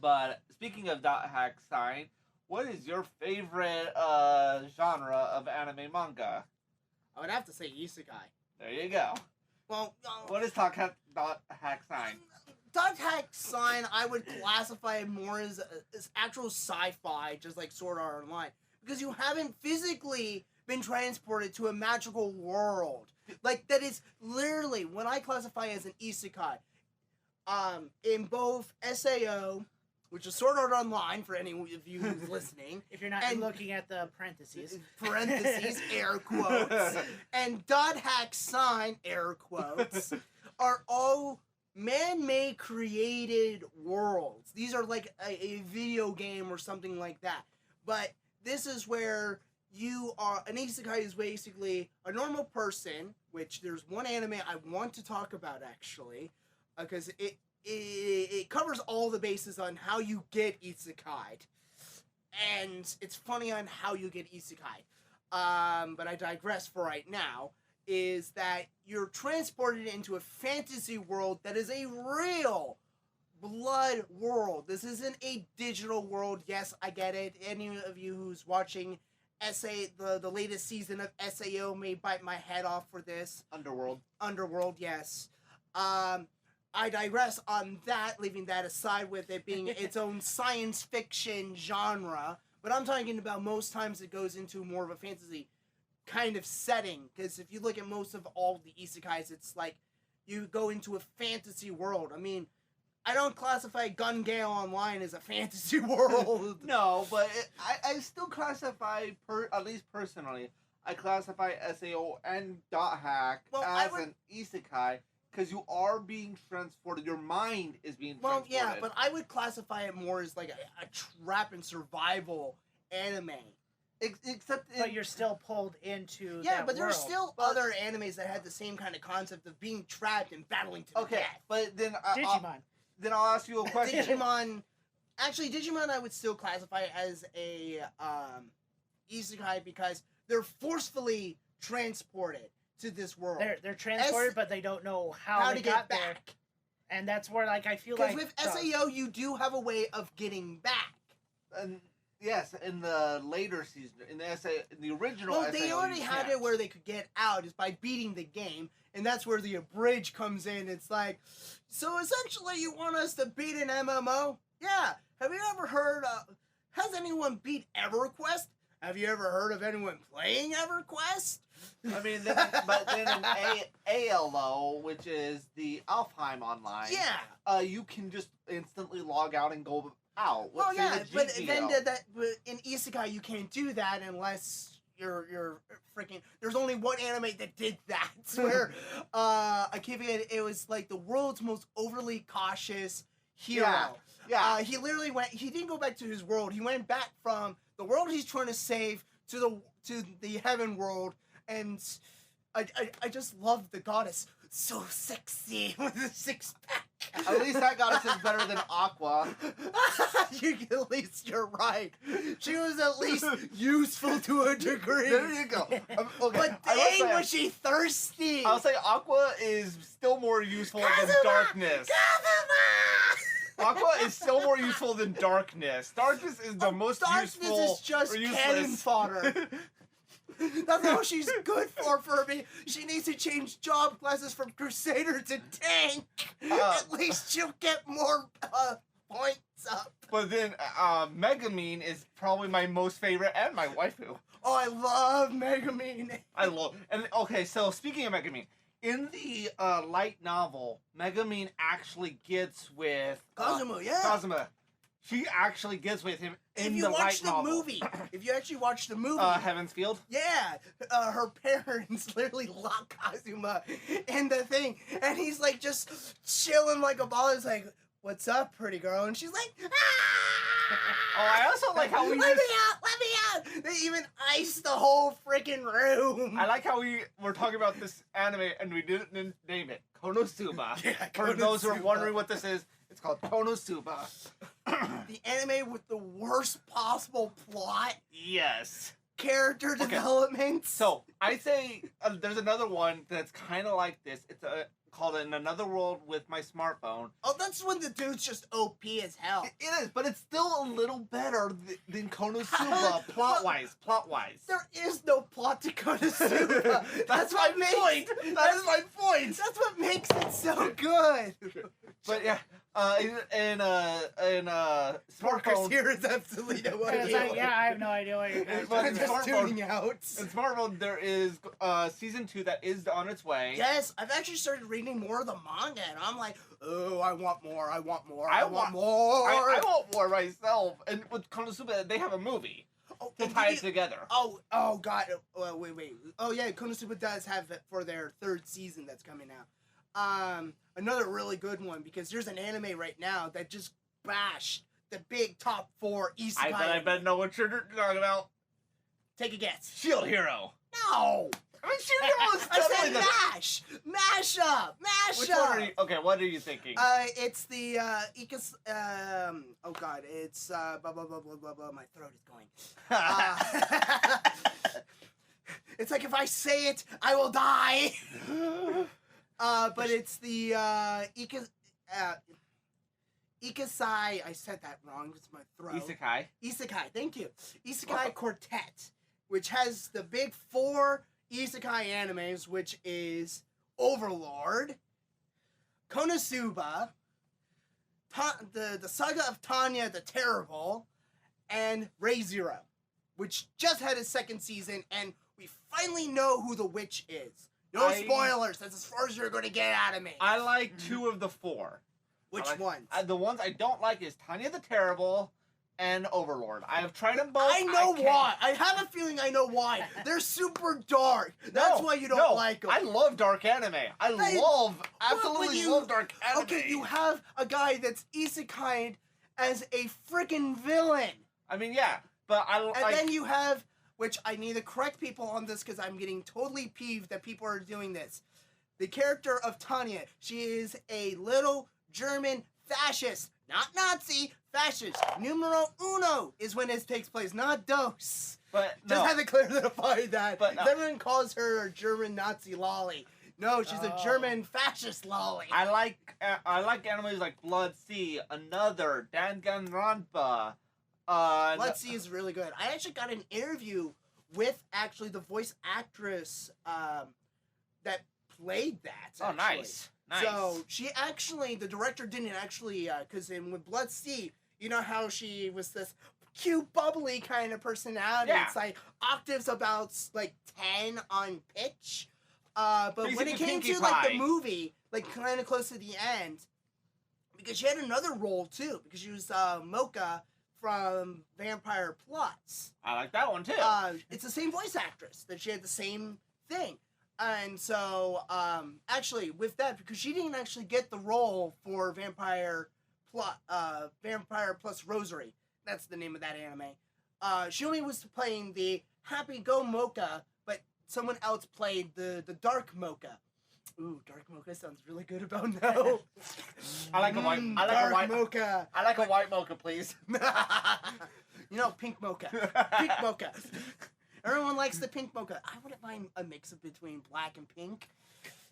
But speaking of Dot Hack Sign, what is your favorite genre of anime manga? I would have to say isekai. There you go. Well, What is Dot Hack Sign? Dot Hack Sign, I would classify it more as actual sci-fi, just like Sword Art Online, because you haven't physically been transported to a magical world. Like, that is literally what I classify as an isekai. In both SAO, which is Sword Art Online for any of you who's listening, If you're not And- looking at the parentheses. parentheses, air quotes, and Dot Hack Sign, air quotes, are all man-made created worlds. These are like a video game or something like that. But this is where an isekai is basically a normal person, which there's one anime I want to talk about actually, because it covers all the bases on how you get isekai, and it's funny on how you get isekai. But I digress for right now. Is that you're transported into a fantasy world that is a real blood world. This isn't a digital world. Yes, I get it. Any of you who's watching the latest season of SAO may bite my head off for this. Underworld, yes. I digress on that, leaving that aside with it being its own science fiction genre. But I'm talking about most times it goes into more of a fantasy kind of setting. Because if you look at most of all the isekais, it's like you go into a fantasy world. I mean, I don't classify Gun Gale Online as a fantasy world. No, but I still classify, at least personally, I classify SAO and Dot Hack as an isekai because you are being transported. Your mind is being transported. Well, yeah, but I would classify it more as like a trap and survival anime. But you're still pulled into but there's still other animes that had the same kind of concept of being trapped and battling to the death. But then Digimon. Then I'll ask you a question. Digimon I would still classify as a isekai because they're forcefully transported to this world. They're transported, but they don't know how to get back. There. And that's where I feel like with SAO you do have a way of getting back. And yes, in the later season, in the original SAO, they already had it where they could get out is by beating the game, and that's where the abridge comes in. It's like, so essentially you want us to beat an MMO? Yeah. Have you ever heard has anyone beat EverQuest? Have you ever heard of anyone playing EverQuest? I mean, but then in ALO, which is the Alfheim Online, you can just instantly log out and go out. Well, but then in Isekai you can't do that unless you're freaking. There's only one anime that did that. Where I keep it was like the world's most overly cautious hero. Yeah. He literally went. He didn't go back to his world. He went back from the world he's trying to save to the heaven world, and I just love the goddess. So sexy with a six pack. At least that goddess is better than Aqua. At least you're right. She was at least useful to a degree. There you go. Okay. But dang, was she thirsty? I'll say Aqua is still more useful than Darkness. Aqua is still more useful than Darkness. Darkness is the most useful. Darkness is just cannon fodder. That's all she's good for me. She needs to change job classes from Crusader to Tank. At least she'll get more points up. But then Megamine is probably my most favorite and my waifu. Oh, I love Megamine. Okay, so speaking of Megamine, in the light novel, Megamine actually gets with Kazuma. She actually gets with him in the light novel. If you actually watch the movie, Heaven's Field. Yeah, her parents literally lock Kazuma in the thing, and he's like just chilling like a ball. He's like, "What's up, pretty girl?" And she's like, "Ah!" Oh, I also like how we let me out. They even iced the whole freaking room. I like how we were talking about this anime and we didn't name it Konosuba. For those who are wondering what this is, it's called Konosuba. The anime with the worst possible plot. Yes. Character development. So I say there's another one that's kind of like this. It's called In Another World with My Smartphone. Oh, that's when the dude's just OP as hell. It is, but it's still a little better than Konosuba plot-wise. There is no plot to Konosuba. That's my point. That is my point. That's what makes it so good. But yeah, in smartphone here is absolutely no idea. I have no idea what you're doing. I'm just tuning out. In smartphone, there is season 2 that is on its way. Yes, I've actually started reading more of the manga, and I'm like, oh, I want more. I want more myself. And with Konosuba, they have a movie to tie it together. Oh, God. Wait. Oh, yeah, Konosuba does have it for their 3rd season that's coming out. Another really good one, because there's an anime right now that just bashed the big top 4 isekai. I bet know what you're talking about. Take a guess. Shield Hero. No. I mean, Shooter was I said definitely the... mash! Mash up! Mash Which up! one are you... Okay, what are you thinking? It's the, oh god, it's, blah, blah, blah, blah, blah, blah, my throat is going. It's like, if I say it, I will die! But it's the, Ikasai, I said that wrong, it's my throat. Isekai, thank you. Isekai Quartet, which has the big 4 Isekai animes, which is Overlord, Konosuba, the Saga of Tanya the Terrible, and Re:Zero, which just had its 2nd season, and we finally know who the witch is. No spoilers, that's as far as you're going to get out of me. I like 2 of the 4. Which ones? The ones I don't like is Tanya the Terrible and Overlord. I have tried them both. I know why. I have a feeling I know why. They're super dark. That's why you don't like them. I love dark anime. Absolutely love dark anime. Okay, you have a guy that's isekai'd as a freaking villain. I mean, yeah, but then you have, which I need to correct people on this because I'm getting totally peeved that people are doing this. The character of Tanya, she is a little German fascist, not Nazi, fascist. Numero uno is when it takes place, not dos. But just had to clarify that. But no. Everyone calls her a German Nazi lolly. No, she's a German fascist lolly. I like animes like Blood Sea, Another, Danganronpa. Blood Sea is really good. I actually got an interview with actually the voice actress that played that. Oh, nice. So she actually, the director didn't actually, because with Blood Sea, you know how she was this cute, bubbly kind of personality. Yeah. It's like octaves about like 10 on pitch. But Basically when it came Pinkie to Pie. like the movie, like kind of close to the end, because she had another role too, because she was Mocha from Vampire Plus. I like that one too. It's the same voice actress that she had the same thing. And so, actually, with that, because she didn't actually get the role for Vampire Plus Rosary, that's the name of that anime. She only was playing the Happy Go Mocha, but someone else played the Dark Mocha. Ooh, Dark Mocha sounds really good about now. I like a white mocha. I like a white mocha, please. You know, pink mocha. Pink mocha. Everyone likes the pink mocha. I wouldn't mind a mix of between black and pink.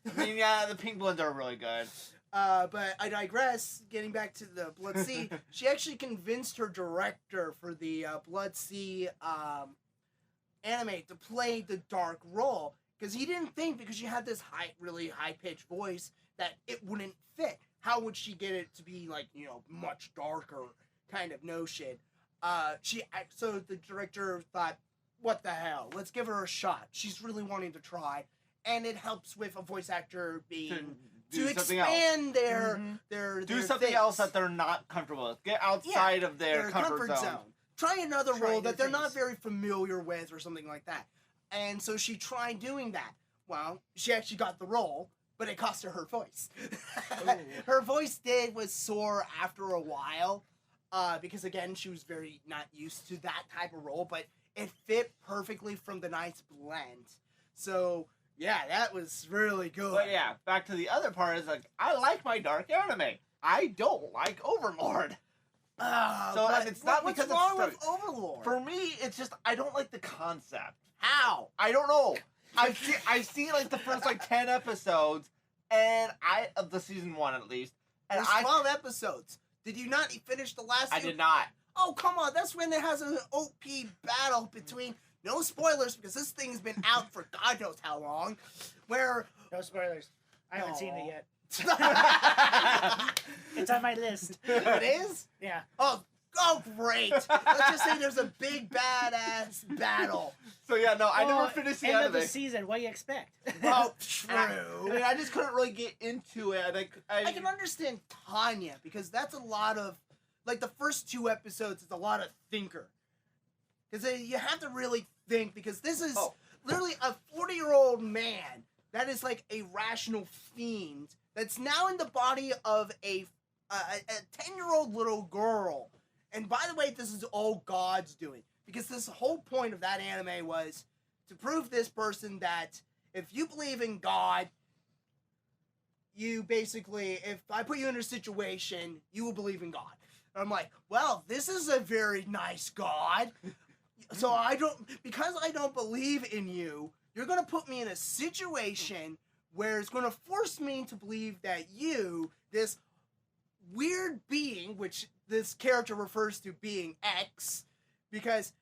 I mean, yeah, the pink ones are really good. But I digress. Getting back to the Blood Sea, she actually convinced her director for the Blood Sea anime to play the dark role, because he didn't think, because she had this really high-pitched voice, that it wouldn't fit. How would she get it to be like, much darker kind of notion? So the director thought, what the hell? Let's give her a shot. She's really wanting to try, and it helps with a voice actor being to expand their something things. else that they're not comfortable with. Get outside of their comfort zone. Try another role that they're not very familiar with, or something like that. And so she tried doing that. Well, she actually got the role, but it cost her voice. Her voice was sore after a while, because again, she was very not used to that type of role, but it fit perfectly from the nice blend. So, yeah, that was really good. But yeah, back to the other part is like, I like my dark anime. I don't like Overlord. And it's not because what's wrong with Overlord? For me, it's just, I don't like the concept. How? I don't know. I've seen like the first 10 episodes, and of the season 1 at least. And there's 12 episodes. Did you not finish the last? I did not. Oh, come on. That's when it has an OP battle between, no spoilers, because this thing's been out for God knows how long, where... No spoilers. I haven't seen it yet. It's on my list. It is? Yeah. Oh, great. Let's just say there's a big badass battle. So yeah, no, I never finished the end anime. of the season, what do you expect? Well, true. I just couldn't really get into it. I can understand Tanya, because that's a lot of... Like, the first 2 episodes is a lot of thinker. Because you have to really think, because this is literally a 40-year-old man that is like a rational fiend that's now in the body of a 10-year-old little girl. And by the way, this is all God's doing. Because this whole point of that anime was to prove this person that if you believe in God, you basically, if I put you in a situation, you will believe in God. And I'm like, well, this is a very nice God. So because I don't believe in you, you're going to put me in a situation where it's going to force me to believe that you, this weird being, which this character refers to being X, because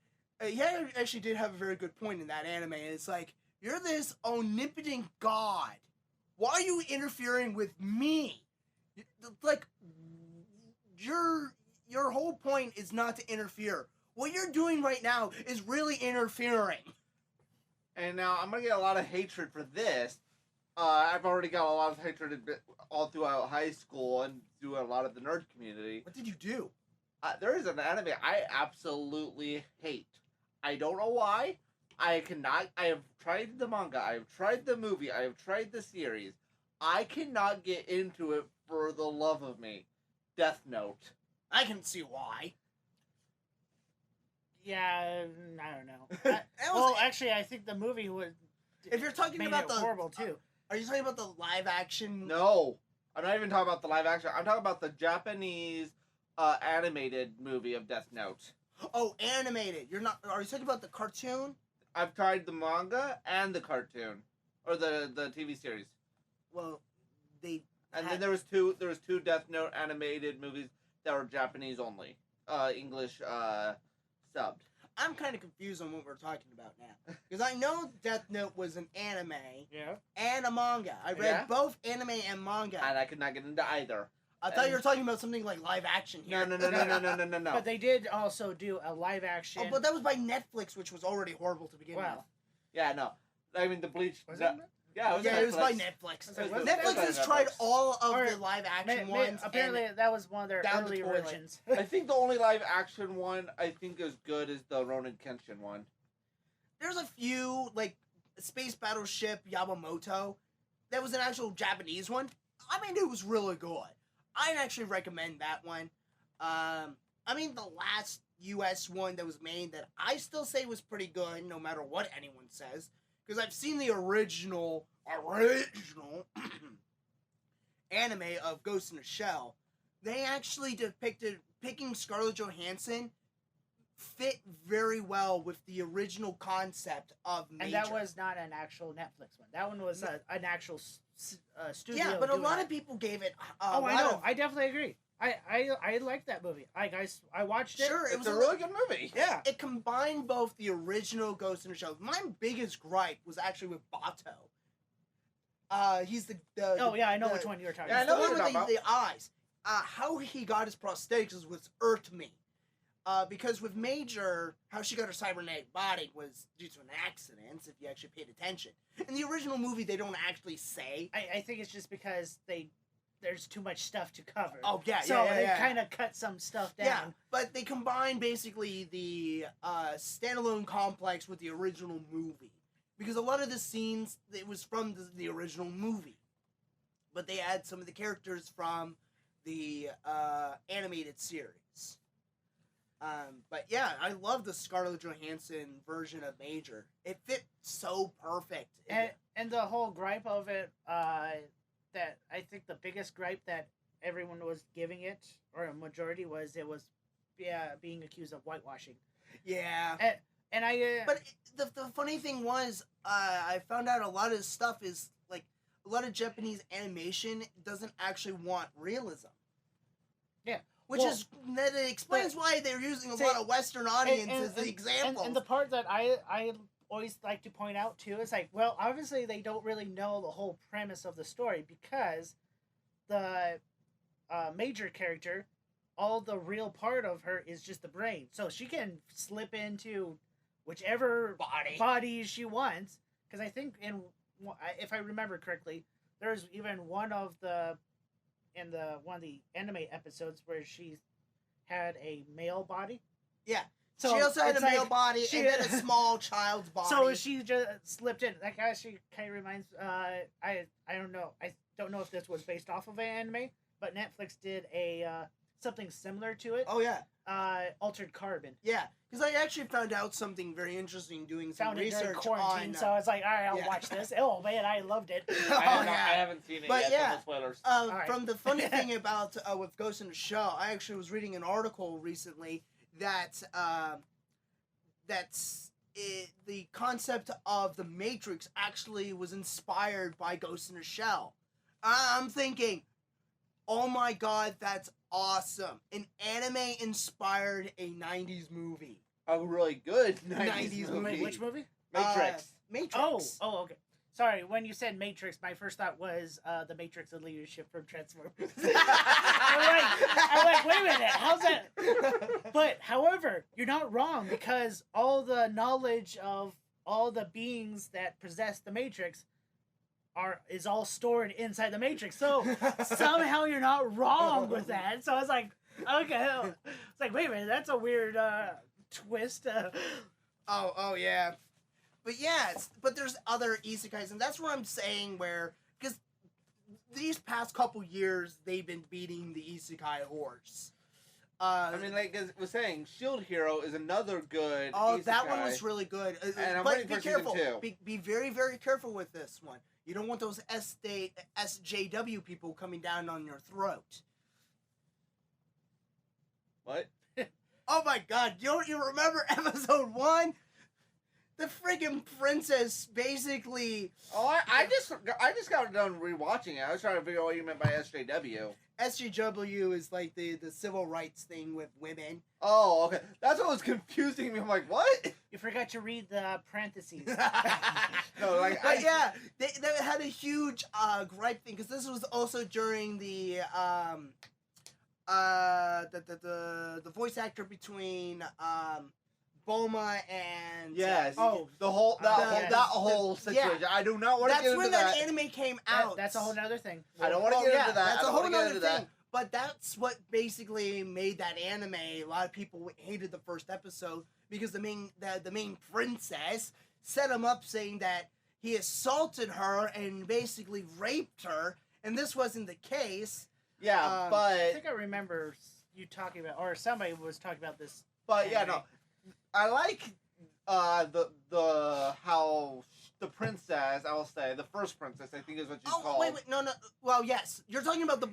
he actually did have a very good point in that anime. It's like, you're this omnipotent God. Why are you interfering with me? Like, your whole point is not to interfere. What you're doing right now is really interfering. And now I'm going to get a lot of hatred for this. I've already got a lot of hatred all throughout high school and through a lot of the nerd community. What did you do? There is an anime I absolutely hate. I don't know why. I have tried the manga, I have tried the movie, I have tried the series. I cannot get into it for the love of me. Death Note. I can see why. Yeah, I don't know. Well, actually, I think the movie would. If you're talking made about it the horrible too. Are you talking about the live action? No. I'm not even talking about the live action. I'm talking about the Japanese animated movie of Death Note. Oh, animated. You're not. Are you talking about the cartoon? I've tried the manga and the cartoon, or the TV series. Well, they. Then there was two Death Note animated movies that were Japanese only, English subbed. I'm kind of confused on what we're talking about now, because I know Death Note was an anime and a manga. I read both anime and manga, and I could not get into either. I thought you were talking about something like live action here. No. But they did also do a live action. Oh, but that was by Netflix, which was already horrible to begin with. Yeah, no. I mean, the Bleach. Was it? Yeah, it was by Netflix. Netflix has tried all of the live action ones. Apparently, that was one of their early origins. I think the only live action one I think is good is the Ronin Kenshin one. There's a few, like Space Battleship Yamamoto. That was an actual Japanese one. I mean, it was really good. I'd actually recommend that one. I mean, the last U.S. one that was made that I still say was pretty good, no matter what anyone says. Because I've seen the original anime of Ghost in a Shell. They actually depicted picking Scarlett Johansson fit very well with the original concept of Major. And that was not an actual Netflix one. That one was an actual studio. Yeah, but a lot of people gave it. I know. I definitely agree. I liked that movie. I watched it. Sure, it was a really good movie. Yeah, it combined both the original Ghost in the Shell. My biggest gripe was actually with Bato. He's the I know which one you're talking about. about. The one with the eyes. How he got his prosthetics was irked me. Because with Major, how she got her cybernetic body was due to an accident, if you actually paid attention. In the original movie, they don't actually say. I think it's just because there's too much stuff to cover. Oh, yeah, so they kind of cut some stuff down. Yeah, but they combined basically the standalone complex with the original movie. Because a lot of the scenes, it was from the original movie. But they add some of the characters from the animated series. But yeah, I love the Scarlett Johansson version of Major. It fit so perfect. And the whole gripe of it, that I think the biggest gripe that everyone was giving it, or a majority, was it was being accused of whitewashing. Yeah. And I... But the funny thing was, I found out a lot of this stuff is, like, a lot of Japanese animation doesn't actually want realism. Yeah. Which that explains why they're using a lot of Western audiences as examples. And the part that I always like to point out, too, is like, well, obviously they don't really know the whole premise of the story, because the Major character, all the real part of her is just the brain. So she can slip into whichever body she wants. Because I think, if I remember correctly, there's even one of the anime episodes where she had a male body. Yeah. So she also had a male body and then a small child's body. So she just slipped in. That actually kind of reminds. I don't know. I don't know if this was based off of an anime, but Netflix did a something similar to it. Oh yeah, Altered Carbon. yeah. Because I actually found out something very interesting doing some Found it during research quarantine, on. so I was like, all right, I'll yeah. watch this. Oh man, I loved it. Oh, yeah. I haven't seen it But yet. yeah, So no spoilers. Alright. From the funny thing about with Ghost in the Shell, I actually was reading an article recently that the concept of the Matrix actually was inspired by Ghost in the Shell. I'm thinking, oh my god, that's awesome! An anime inspired a '90s movie. A really good 90s movie. Wait, which movie? Matrix. Matrix. Oh, okay. Sorry, when you said Matrix, my first thought was the Matrix of Leadership from Transformers. I'm like, wait a minute, how's that? But, however, you're not wrong, because all the knowledge of all the beings that possess the Matrix is all stored inside the Matrix. So, somehow you're not wrong with that. So I was like, okay. It's like, wait a minute, that's a weird twist. Oh yeah. But yeah, but there's other isekais, and that's what I'm saying because these past couple years, they've been beating the isekai horse. I mean, like I was saying, Shield Hero is another good that one isekai. was really good. And I'm but waiting be for careful. season 2. Be very, very careful with this one. You don't want those SJW people coming down on your throat. What? Oh my god, don't you remember episode 1? The friggin' princess basically... Oh, I just got done rewatching it. I was trying to figure out what you meant by SJW. SJW is like the civil rights thing with women. Oh, okay. That's what was confusing me. I'm like, what? You forgot to read the parentheses. No, like, But yeah, they had a huge gripe thing, because this was also during the voice actor between Bulma and yes. Oh, the whole that whole situation. yeah. I do not want to that's get into when that. that anime came out. that's a whole nother thing. I don't want to get into that. That's I a don't whole wanna get other into thing. that. But that's what basically made that anime. A lot of people hated the first episode because the main princess set him up, saying that he assaulted her and basically raped her, and this wasn't the case. Yeah, I but think I remember you talking about, or somebody was talking about this. yeah, no. I like the how the princess, I will say, the first princess, I think is what she's called. Wait, no. Well, yes, you're talking about the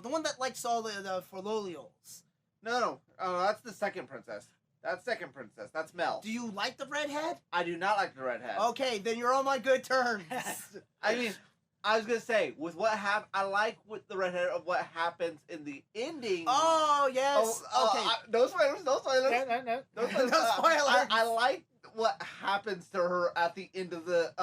one that likes all the forlolials. No, that's the second princess. That's second princess. That's Mel. Do you like the redhead? I do not like the redhead. Okay, then you're on my good terms. I mean, I was gonna say with what I like with the redhead of what happens in the ending. Oh yes. Okay. No spoilers. No spoilers. No. No spoilers. No spoilers. I like what happens to her at the end of the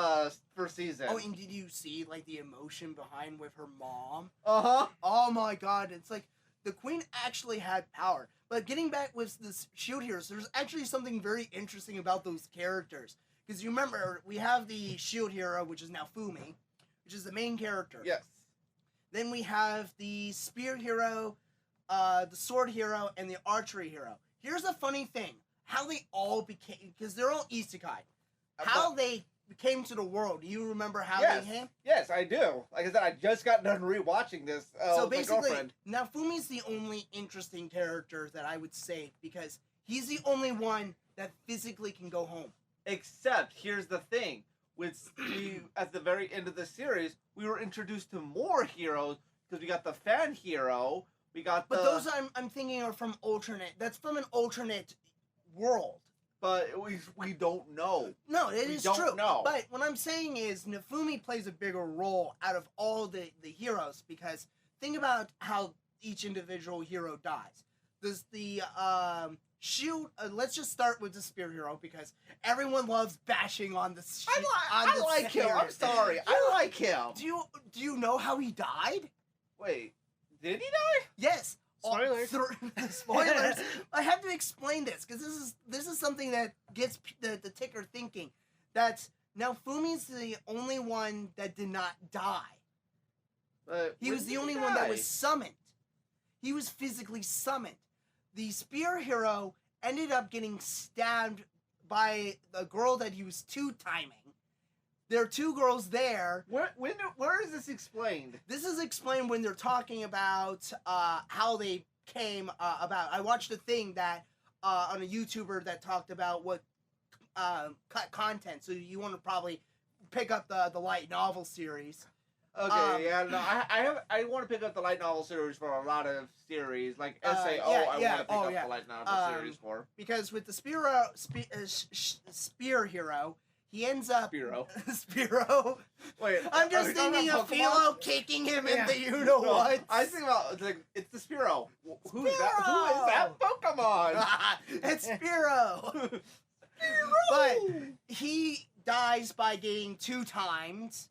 first season. Oh, and did you see like the emotion behind with her mom? Uh-huh. Oh my god, it's like the queen actually had power. But getting back with this Shield Heroes, there's actually something very interesting about those characters. Because you remember, we have the Shield Hero, which is now Fumi, which is the main character. Yes. Then we have the Spear Hero, the Sword Hero, and the Archery Hero. Here's the funny thing. How they all became, because they're all isekai. How they came to the world. Do you remember how they came? Yes, I do. Like I said, I just got done rewatching this So with my basically, girlfriend. now Fumi's the only interesting character that I would say, because he's the only one that physically can go home. Except, here's the thing. At the very end of the series, we were introduced to more heroes, because we got the fan hero, we got But those I'm thinking are from alternate. That's from an alternate world. But we don't know. No, it We is don't true. know. But what I'm saying is Nafumi plays a bigger role out of all the heroes, because think about how each individual hero dies. There's the Shield. Let's just start with the Spear Hero, because everyone loves bashing on the. I like him. I'm sorry. I like him. Do you know how he died? Wait, did he die? Yes. Spoilers. Spoilers. I have to explain this, because this is something that gets the ticker thinking. That now Fumi's the only one that did not die. He was the only one that was summoned. He was physically summoned. The Spear Hero ended up getting stabbed by the girl that he was two-timing. there are two girls there. Where is this explained? This is explained when they're talking about how they came about. I watched a thing that on a YouTuber that talked about what content. So you want to probably pick up the light novel series. Okay, no, I want to pick up the light novel series for a lot of series, like SAO. I want to pick up the light novel series for, because with the spear hero, he ends up Spearow. Wait, I'm just thinking of Philo kicking him in the what. I think about it's the Spearow. Who is that? Who is that Pokemon? It's Spearow. But he dies by getting 2 times.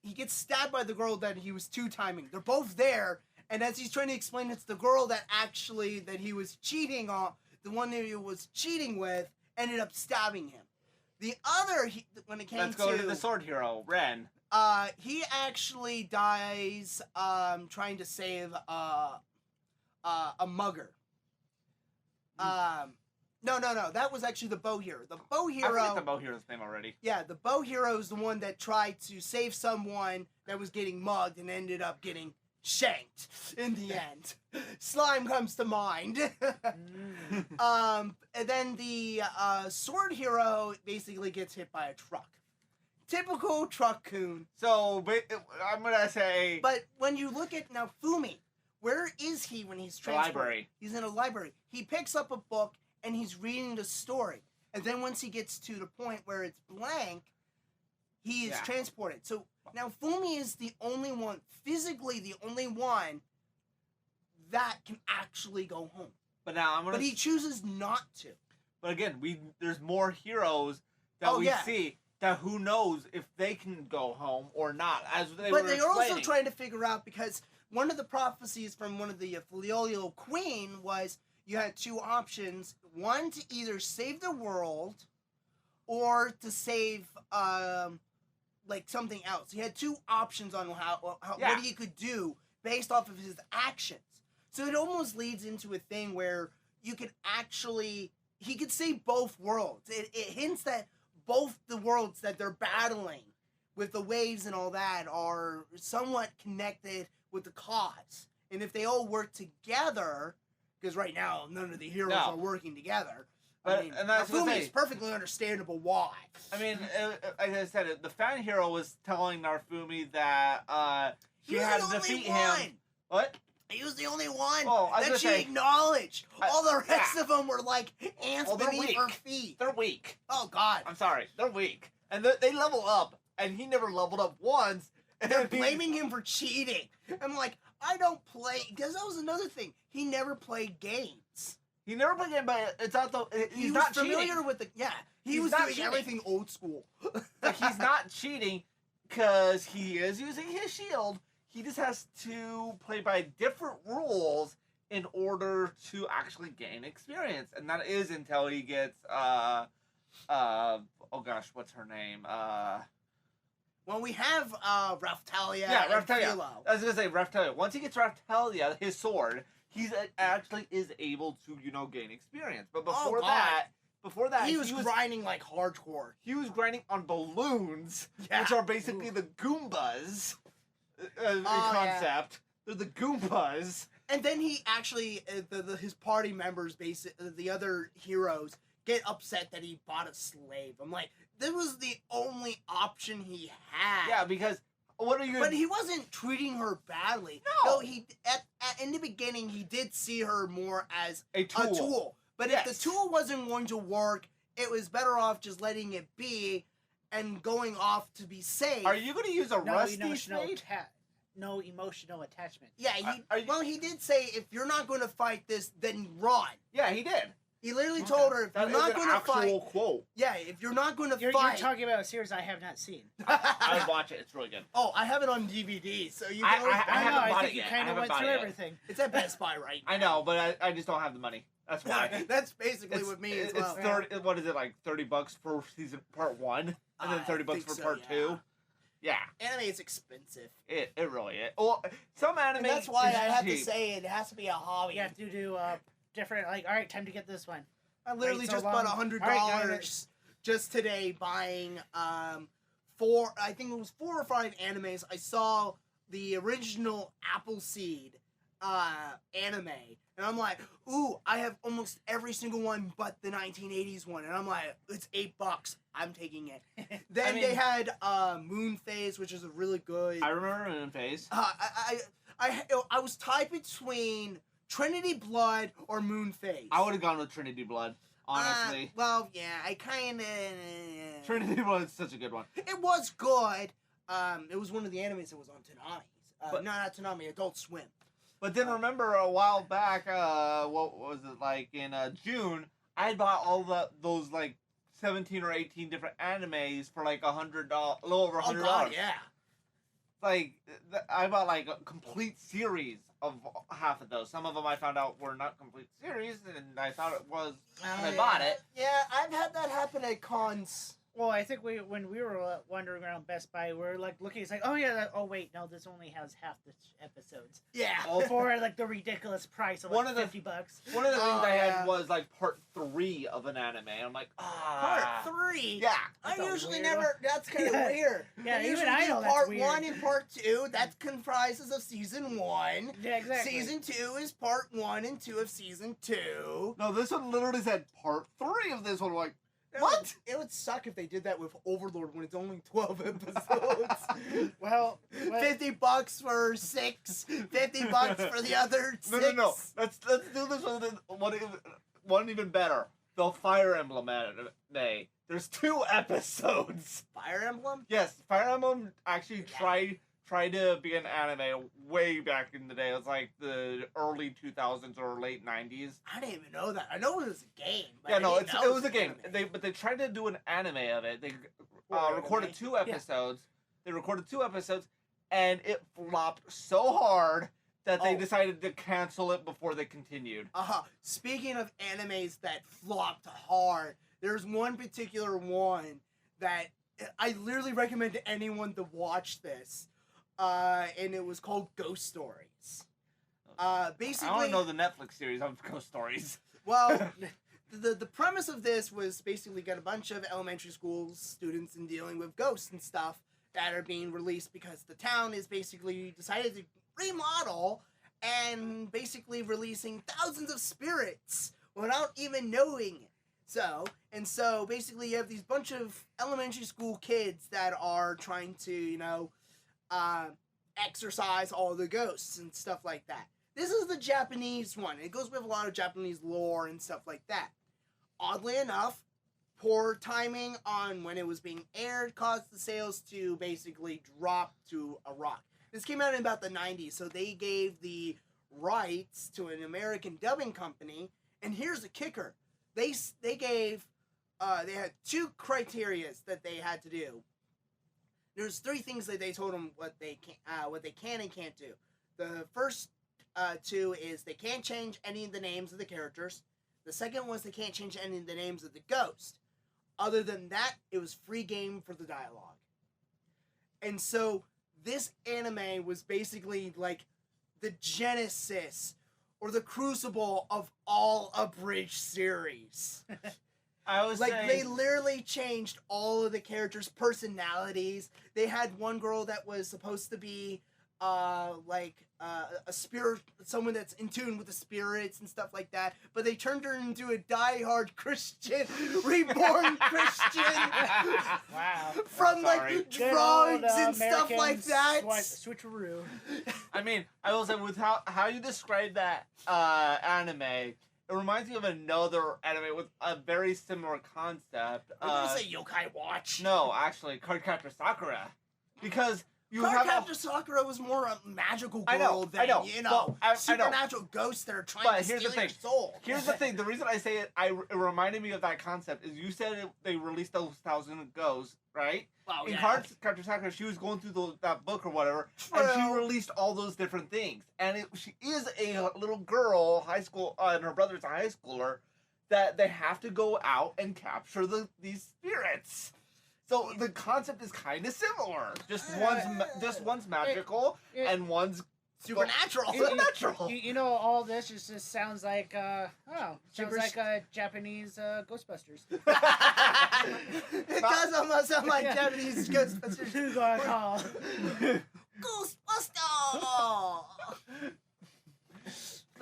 He gets stabbed by the girl that he was 2-timing. They're both there, and as he's trying to explain, it's the girl that he was cheating on, the one that he was cheating with, ended up stabbing him. The other, when it came Let's go to the sword hero, Ren. He actually dies trying to save a mugger. No. That was actually the bow hero. The bow hero. I forget the bow hero's name already. Yeah, the bow hero is the one that tried to save someone that was getting mugged and ended up getting shanked in the end. Slime comes to mind. And then the sword hero basically gets hit by a truck. Typical truck coon. So I'm gonna say. But when you look at now Fumi, where is he when he's transported? Library. He's in a library. He picks up a book and he's reading the story. And then once he gets to the point where it's blank, he is transported. So now Fumi is the only one, physically the only one, that can actually go home. But he chooses not to. But again, there's more heroes that see that who knows if they can go home or not. But they're also trying to figure out, because one of the prophecies from one of the Filiolio Queen was you had 2 options. One, to either save the world or to save something else. He had 2 options on what he could do based off of his actions. So it almost leads into a thing where he could save both worlds. It hints that both the worlds that they're battling with the waves and all that are somewhat connected with the cause. And if they all work together, because right now none of the heroes are working together. And it's perfectly understandable why. I mean, like I said, the fan hero was telling Narfumi that he had to defeat him. What? He was the only one that she acknowledged. All the rest of them were like ants beneath her feet. They're weak. Oh, God. I'm sorry. They're weak. And they level up, and he never leveled up once. And they're blaming him for cheating. I'm like, I don't play, because that was another thing. He never played games. He never played games, but it's not the. He's not familiar cheating. with the. Yeah, he was doing everything old school. Like, he's not cheating because he is using his shield. He just has to play by different rules in order to actually gain experience, and that is until he gets oh gosh, what's her name? Well, we have Raftalia. Yeah, Raftalia. I was gonna say Raftalia. Once he gets Raftalia, his sword, he actually is able to gain experience. But before that, he was grinding like hardcore. He was grinding on balloons, which are basically the Goombas. Concept. They're the Goombas. And then he actually, his party members, the other heroes, get upset that he bought a slave. I'm like, this was the only option he had. Yeah, because what are you? But he wasn't treating her badly. No, he in the beginning he did see her more as a tool. But if the tool wasn't going to work, it was better off just letting it be and going off to be safe. Are you going to use a rusty spade? No emotional attachment. Yeah, he did say, if you're not going to fight this, then run. Yeah, he did. He literally told her, if you're not going to fight... quote. Yeah, if you're not going to fight... You're talking about a series I have not seen. I would watch it. It's really good. Oh, I have it on DVD, so you I can haven't bought I think it you yet. kind of went through everything. It's at Best Buy right now. I know, but I just don't have the money. That's why. That's basically with me as well. It's what is it, like $30 for season part 1? And then $30 for part 2? Yeah. Anime is expensive. It really is. Well, some anime. And that's why I have to say it has to be a hobby. You have to do different, all right, time to get this one. I literally just bought $100 just today buying I think it was 4 or 5 animes. I saw the original Appleseed anime, and I'm like, ooh, I have almost every single one but the 1980s one, and I'm like, it's $8. I'm taking it. Then they had Moon Phase, which is a really good. I remember Moon Phase. I was tied between Trinity Blood or Moon Phase. I would have gone with Trinity Blood, honestly. Well, yeah, I kind of. Trinity Blood is such a good one. It was good. It was one of the animes that was on Toonami. No, not Toonami, Adult Swim. But then remember a while back, what was it, like in June, I bought all those like 17 or 18 different animes for like $100, a little over $100. Oh God, yeah. Like, I bought like a complete series of half of those. Some of them I found out were not complete series, and I thought it was when I bought it. Yeah, I've had that happen at cons. Well, I think when we were wandering around Best Buy, we were like looking. It's like, oh yeah, oh wait, no, this only has half the episodes. Yeah. For like the ridiculous price of like $50. One of the things I had was like part 3 of an anime. I'm like, Part 3. Yeah. I usually weirdo. never. That's kind of weird. Yeah, I even usually I do know that's part weird. 1 and part 2. That comprises of season 1. Yeah, exactly. Season 2 is part 1 and 2 of season 2. No, this one literally said part 3 of this one. I'm like, What? It would suck if they did that with Overlord when it's only 12 episodes. Well, $50 for 6, $50 for the other 6. no. Let's do this one even better. The Fire Emblem anime. There's 2 episodes. Fire Emblem? Yes, Fire Emblem actually tried to be an anime way back in the day. It was like the early 2000s or late 90s. I didn't even know that. I know it was a game. But Yeah, I no, didn't it know was a game. anime. But they tried to do an anime of it. They Or recorded anime. 2 episodes. They recorded 2 episodes, and it flopped so hard that they decided to cancel it before they continued. Speaking of animes that flopped hard, there's one particular one that I literally recommend to anyone to watch this. And it was called Ghost Stories. Basically, I don't know the Netflix series of Ghost Stories. Well, the premise of this was basically got a bunch of elementary school students and dealing with ghosts and stuff that are being released because the town is basically decided to remodel and basically releasing thousands of spirits without even knowing it. So basically you have these bunch of elementary school kids that are trying to, exorcise all the ghosts and stuff like that. This is the Japanese one. It goes with a lot of Japanese lore and stuff like that. Oddly enough, poor timing on when it was being aired caused the sales to basically drop to a rock. This came out in about the 90s, so they gave the rights to an American dubbing company, and here's the kicker. They had 2 criterias that they had to do. There's 3 things that they told them what they can and can't do. The first 2 is they can't change any of the names of the characters. The second was they can't change any of the names of the ghost. Other than that, it was free game for the dialogue. And so this anime was basically like the genesis or the crucible of all abridged series. I was like, they literally changed all of the characters' personalities. They had one girl that was supposed to be a spirit, someone that's in tune with the spirits and stuff like that, but they turned her into a diehard Christian, reborn Christian. Wow. From like drugs and stuff like that. Switcheroo. I mean, I will say with how you describe that anime, it reminds me of another anime with a very similar concept. I'm gonna say Yokai Watch. No, actually, Cardcaptor Sakura, because you Cardcaptor Sakura was more a magical girl than supernatural ghosts that are trying to steal your soul. Here's the thing. The reason I say it, it reminded me of that concept is you said they released those 1,000 ghosts, right? Oh, in yeah. Cardcaptor Sakura, she was going through that book or whatever, and she released all those different things. And she is a little girl, high school, and her brother's a high schooler, that they have to go out and capture these spirits. So the concept is kind of similar. Just one's magical and one's Supernatural. Supernatural. You know, all this just sounds like sounds Super- like Japanese Ghostbusters. It does almost sound like Japanese Ghostbusters. Who gonna call? Ghostbuster!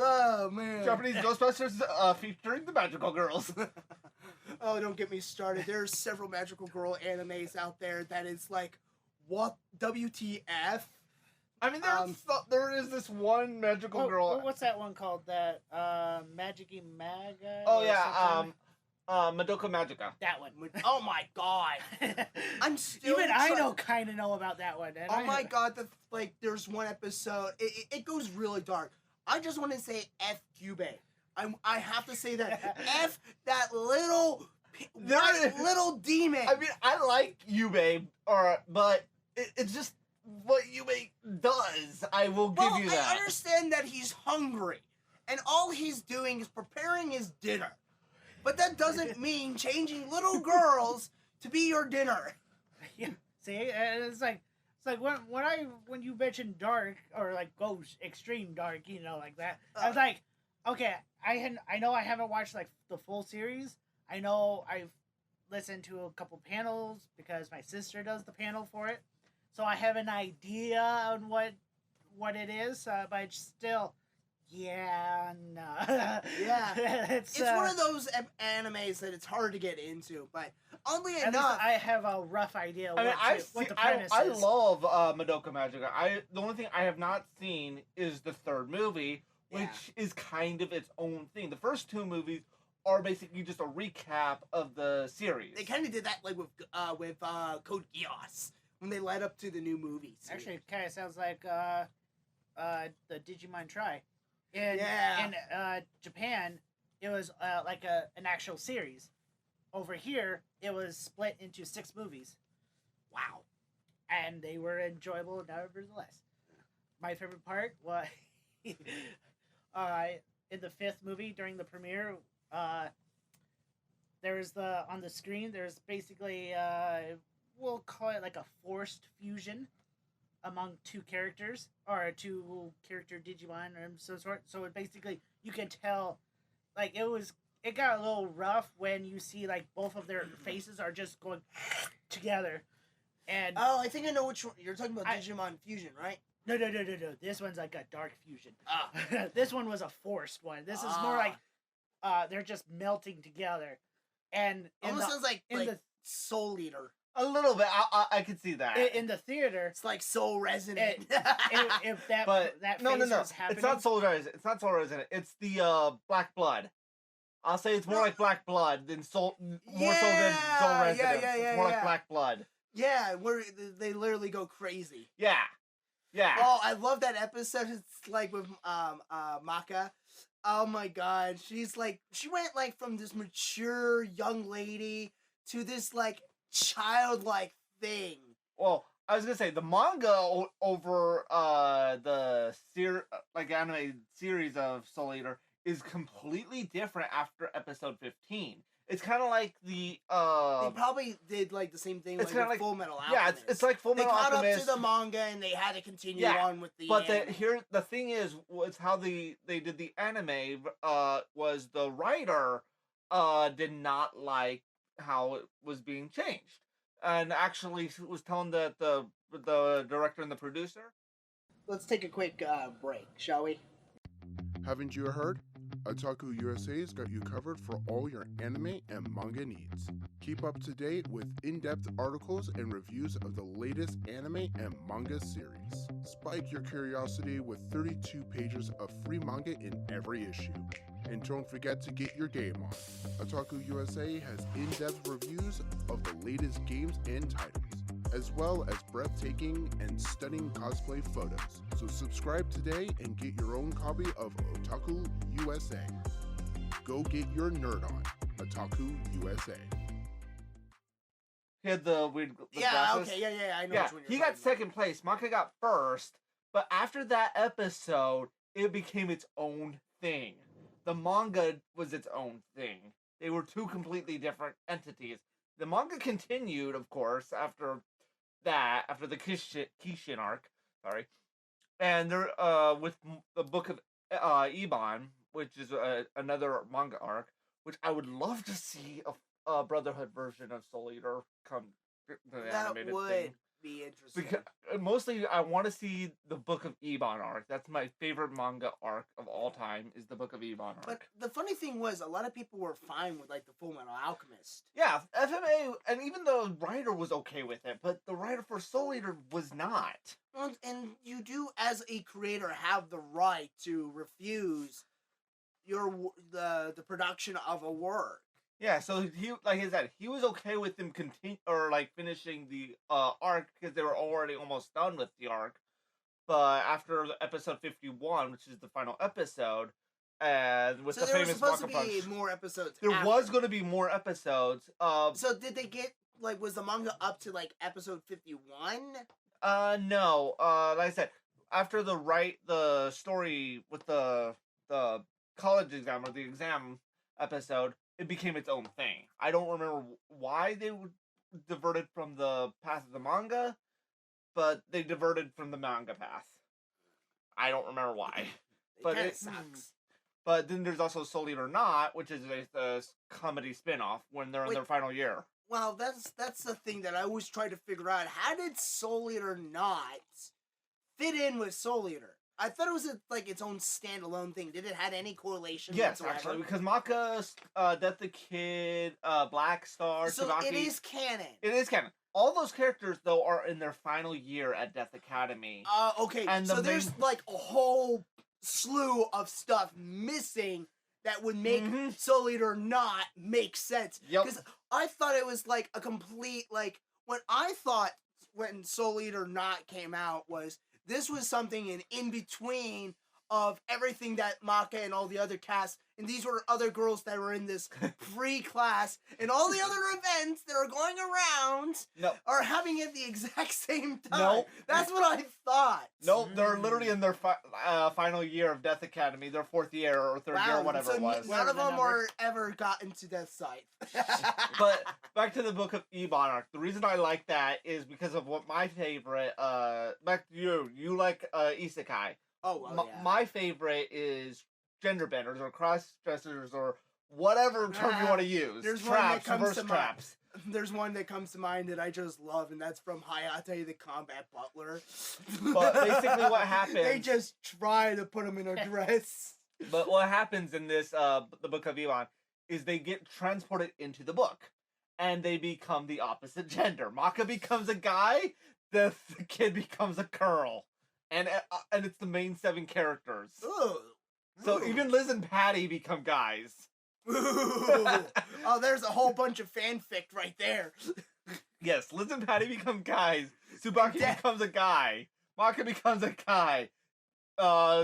Oh man. Japanese Ghostbusters featuring the Magical Girls. Oh, don't get me started. There's several magical girl animes out there that is like, what WTF? I mean, there is this one magical Oh, girl. what's that one called? That Magicy Maga? Oh or yeah, something? Madoka Magica. That one. Oh my god. I'm still Even I kind of know about that one. And Oh my god, there's one episode. It goes really dark. I just want to say F Cube. I have to say that F that little little demon. I mean, I like Yubei, but it's just what Yubei does. I will give you that. I understand that he's hungry, and all he's doing is preparing his dinner. But that doesn't mean changing little girls to be your dinner. Yeah. See, it's like when you mentioned dark or like ghost, extreme dark, you know, like that. I was like, okay, I know I haven't watched like the full series. I know I've listened to a couple panels because my sister does the panel for it, so I have an idea on what it is. But it's still, yeah, no, Yeah, it's one of those animes that it's hard to get into. But oddly at least enough, I have a rough idea I mean, what the premise I is. love Madoka Magica. The only thing I have not seen is the third movie, which is kind of its own thing. The first two movies are basically just a recap of the series. they kind of did that like with Code Geass when they led up to the new movies. Actually, it kind of sounds like the Digimon Try. In Japan, it was like an actual series. Over here, it was split into 6 movies. Wow. And they were enjoyable nevertheless. My favorite part was in the 5th movie during the premiere, there's on the screen, there's basically, we'll call it like a forced fusion among 2 characters, or 2 character Digimon or some sort. So it basically, you can tell, like, it got a little rough when you see like both of their faces are just going together. And Oh, I think I know which one you're talking about. Digimon Fusion, right? no. This one's like a dark fusion. Ah. This one was a forced one. This is more like they're just melting together. And Almost sounds like the Soul Eater. A little bit. I could see that. in the theater, It's like Soul Resonant. if that But that no. phase was happening, It's not Soul Rising. It's not Soul Rising. It's the Black Blood. I'll say it's more like Black Blood than Soul. More so than Soul Yeah, Resident. yeah, It's more like yeah. Black Blood. Yeah, where they literally go crazy. Yeah. Oh, I love that episode. It's like with Maka. Oh my god, she went like from this mature young lady to this like childlike thing. Well, I was gonna say the manga over the animated series of Soul Eater is completely different after episode 15. It's kind of like the They probably did like the same thing it's like kinda with like- Full Metal yeah, Alchemist. it's like Full They Metal caught Alchemist. up to the manga and they had to continue Yeah, on with the. But anime. the thing is, was how they did the anime. Was the writer did not like how it was being changed, and actually was telling the director and the producer. Let's take a quick break, shall we? Haven't you heard? Otaku USA's got you covered for all your anime and manga needs. Keep up to date with in-depth articles and reviews of the latest anime and manga series. Spike your curiosity with 32 pages of free manga in every issue. And don't forget to get your game on. Otaku USA has in-depth reviews of the latest games and titles, as well as breathtaking and stunning cosplay photos. So subscribe today and get your own copy of Otaku USA. Go get your nerd on, Otaku USA. He had the weird Yeah, glasses. okay, yeah, I know Yeah, which one you're he got talking about. second place. Maka got first, but after that episode, it became its own thing. The manga was its own thing. They were 2 completely different entities. The manga continued, of course, after the Kishin arc. Sorry. And they're with the book of Ebon, which is another manga arc, which I would love to see a Brotherhood version of Soul Eater come to the That animated would thing. be interesting. Because mostly I want to see the Book of Ebon arc. That's my favorite manga arc of all time. Is the Book of Ebon arc. But the funny thing was, a lot of people were fine with like the Full Metal Alchemist. Yeah, FMA, and even the writer was okay with it, but the writer for Soul Eater was not. Well, and you do, as a creator, have the right to refuse the production of a work. Yeah, so he, like I said, he was okay with them finishing the arc because they were already almost done with the arc. But after episode 51, which is the final episode, and with So the there were famous supposed to Waka be Punch, more episodes. there after. was going to be more episodes. So did they get was the manga up to like episode 51? No. Like I said, after the story with the college exam or the exam episode, it became its own thing. I don't remember why they diverted from the path of the manga, but they diverted from the manga path. I don't remember why. But It it sucks. But then there's also Soul Eater Not, which is a comedy spin-off when they're in Wait. their final year. Well, that's the thing that I always try to figure out. How did Soul Eater not fit in with Soul Eater? I thought it was like its own standalone thing. Did it have any correlation? Yes, whatsoever? actually, because Maka, Death the Kid, Black Star, So Tsubaki... it is canon. It is canon. All those characters, though, are in their final year at Death Academy. Okay. And So the there's like a whole slew of stuff missing that would make Mhm. Soul Eater not make sense. Yep. Because I thought it was like a complete when Soul Eater Not came out was this was something in between of everything that Maka and all the other casts, and these were other girls that were in this pre-class, and all the other events that are going around No. are having it the exact same time. No. That's what I thought. No, they're literally in their final year of Death Academy, their fourth year or third year, or whatever so it was. none of them Whatever are ever gotten to Death Scythe. But back to the Book of Ebon arc. The reason I like that is because of what my favorite. Back to you. You like isekai. Oh, well, yeah. My favorite is gender benders or cross dressers or whatever term you want to use. There's one that Traps, comes reverse to mind. traps. There's one that comes to mind that I just love, and that's from Hayate the Combat Butler. But basically what happens- They just try to put him in a dress. But what happens in this, the Book of Ebon, is they get transported into the book, and they become the opposite gender. Maka becomes a guy, the kid becomes a girl, and it's the main 7 characters. Ooh. So Ooh. even Liz and Patty become guys. Ooh. Oh, there's a whole bunch of fanfic right there. Yes, Liz and Patty become guys. Tsubaki becomes a guy. Maka becomes a guy.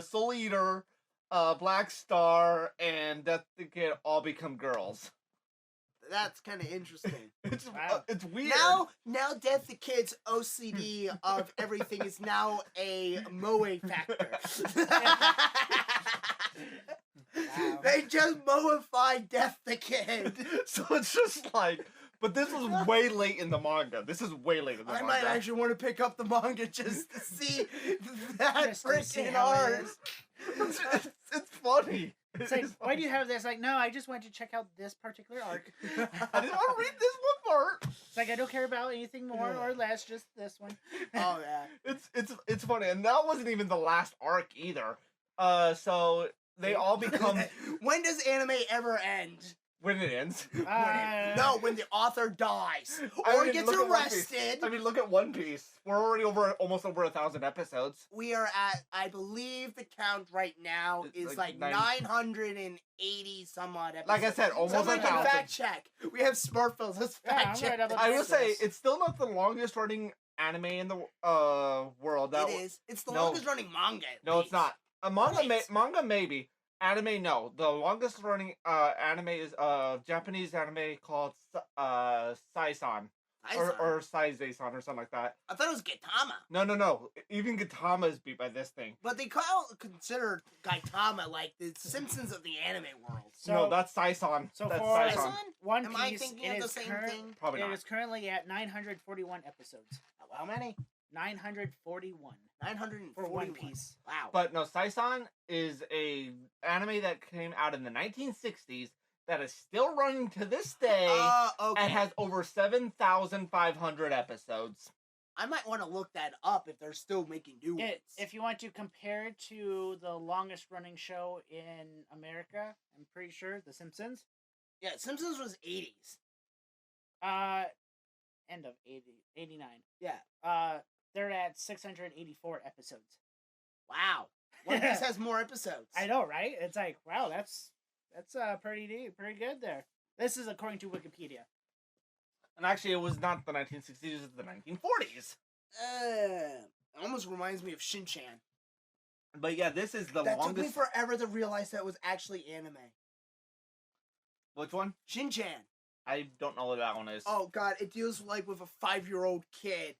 Soul Eater, Black Star, and Death the Kid all become girls. That's kind of interesting. It's Wow. it's weird. Now Death the Kid's OCD of everything is now a moe factor. Wow. They just moified Death the Kid. So it's just like, but this was way late in the manga. This is way late in the I manga. might actually want to pick up the manga just to see that Just to see freaking how it art. is. It's funny. It's like, why do you have this? Like, no, I just went to check out this particular arc. I didn't want to read this one part. It's like I don't care about anything more or less, just this one. Oh yeah. It's funny, and that wasn't even the last arc either. So they all become When does anime ever end? when it ends. No, when the author dies I or mean, gets look at One Piece. arrested. I mean, look at One Piece. We're already almost over 1,000 episodes. We are at, I believe the count right now It's is like like 980 some odd episodes. Like I said, almost Someone can 1,000. fact check. We have smartphones. Let's Yeah, fact I'm check. gonna double I will check say this. it's still not the longest running anime in the world. It is. It's the No. longest running manga. at No, it's least. not. A manga, Right. manga maybe. Anime, no. The longest running anime is Japanese anime called Sai-san Taizan. or Saizei-san or something like that. I thought it was Gaitama. No. Even Gintama is beat by this thing. But they consider Gaitama like the Simpsons of the anime world. So, No, that's Sai-san. so That's for- Sai-san. Taizan? One Am I Piece, thinking it of the is same current- thing? Probably It not. is currently at 941 episodes. How many? 941 941 for One Piece. Wow. But no, Saison is a anime that came out in the 1960s that is still running to this day Okay. and has over 7,500 episodes. I might want to look that up if they're still making new ones. If you want to compare it to the longest running show in America, I'm pretty sure The Simpsons. Yeah, Simpsons was 80s. End of 89. Yeah. They're at 684 episodes. Wow. One Piece has more episodes. I know, right? It's like, wow, that's pretty good there. This is according to Wikipedia. And actually, it was not the 1960s, it was the 1940s. It almost reminds me of Shin-Chan. But yeah, this is the That longest... took me forever to realize that was actually anime. Which one? Shin-Chan. I don't know what that one is. Oh god, it deals like with a 5-year-old kid.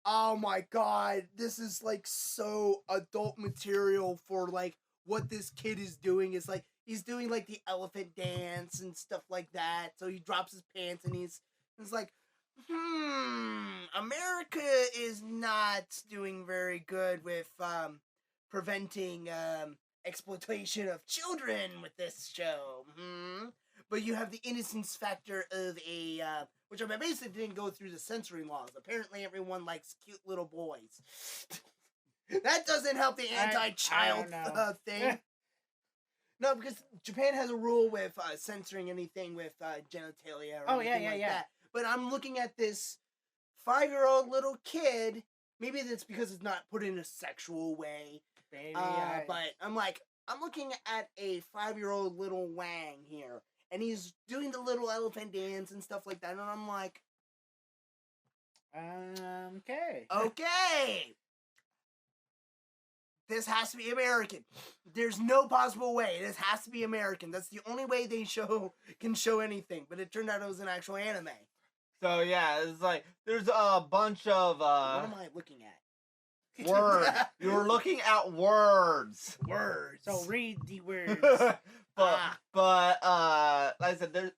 Oh my god, this is like so adult material for like what this kid is doing. Is like he's doing like the elephant dance and stuff like that. So he drops his pants and he's like, America is not doing very good with preventing exploitation of children with this show. But you have the innocence factor of a, which I basically didn't go through the censoring laws. Apparently everyone likes cute little boys. That doesn't help the anti-child thing. No, because Japan has a rule with censoring anything with genitalia or anything like that. But I'm looking at this 5-year-old little kid. Maybe that's because it's not put in a sexual way. But I'm looking at a 5-year-old little Wang here. And he's doing the little elephant dance and stuff like that. And I'm like... Okay. Okay! This has to be American. There's no possible way. This has to be American. That's the only way they can show anything. But it turned out it was an actual anime. So yeah, it's like, there's a bunch of... what am I looking at? Words. You're looking at words. Words. So read the words. But like I said,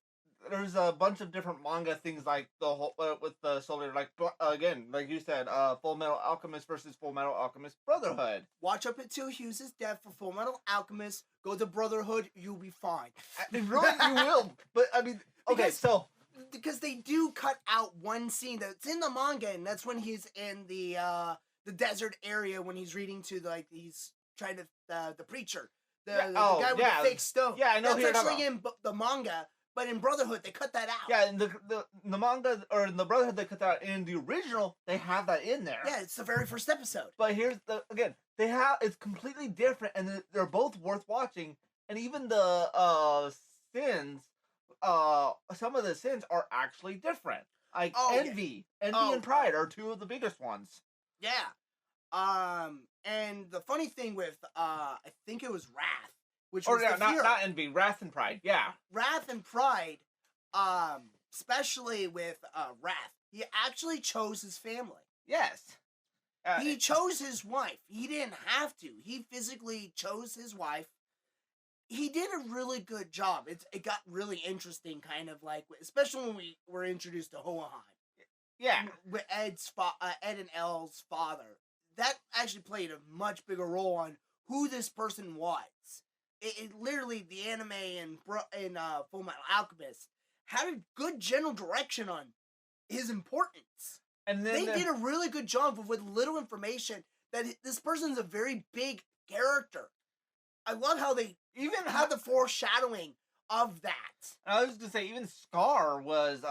there's a bunch of different manga things like the whole with the soldier, like again, like you said, Full Metal Alchemist versus Full Metal Alchemist Brotherhood. Watch up until Hughes' death for Full Metal Alchemist. Go to Brotherhood, you'll be fine. Really, you will. But I mean, okay, because they do cut out one scene that's in the manga, and that's when he's in the desert area when he's reading to he's trying to the preacher. The guy with the fake stone. Yeah, I know. That's actually in the manga, but in Brotherhood they cut that out. Yeah, in the manga or in the Brotherhood they cut that out. In the original, they have that in there. Yeah, it's the very first episode. But here's it's completely different, and they're both worth watching. And even the sins, some of the sins are actually different. Like envy and pride are two of the biggest ones. Yeah. And the funny thing with, I think it was Wrath, which was not envy, Wrath and Pride, yeah. Wrath and Pride, especially with, Wrath, he actually chose his family. Yes. He chose his wife. He didn't have to. He physically chose his wife. He did a really good job. It got really interesting, kind of like, especially when we were introduced to Hohenheim. Yeah. With Ed and Elle's father. That actually played a much bigger role on who this person was. It literally, the anime and Full Metal Alchemist had a good general direction on his importance. And then they did a really good job with little information that this person's a very big character. I love how they even had the foreshadowing of that. I was going to say, even Scar was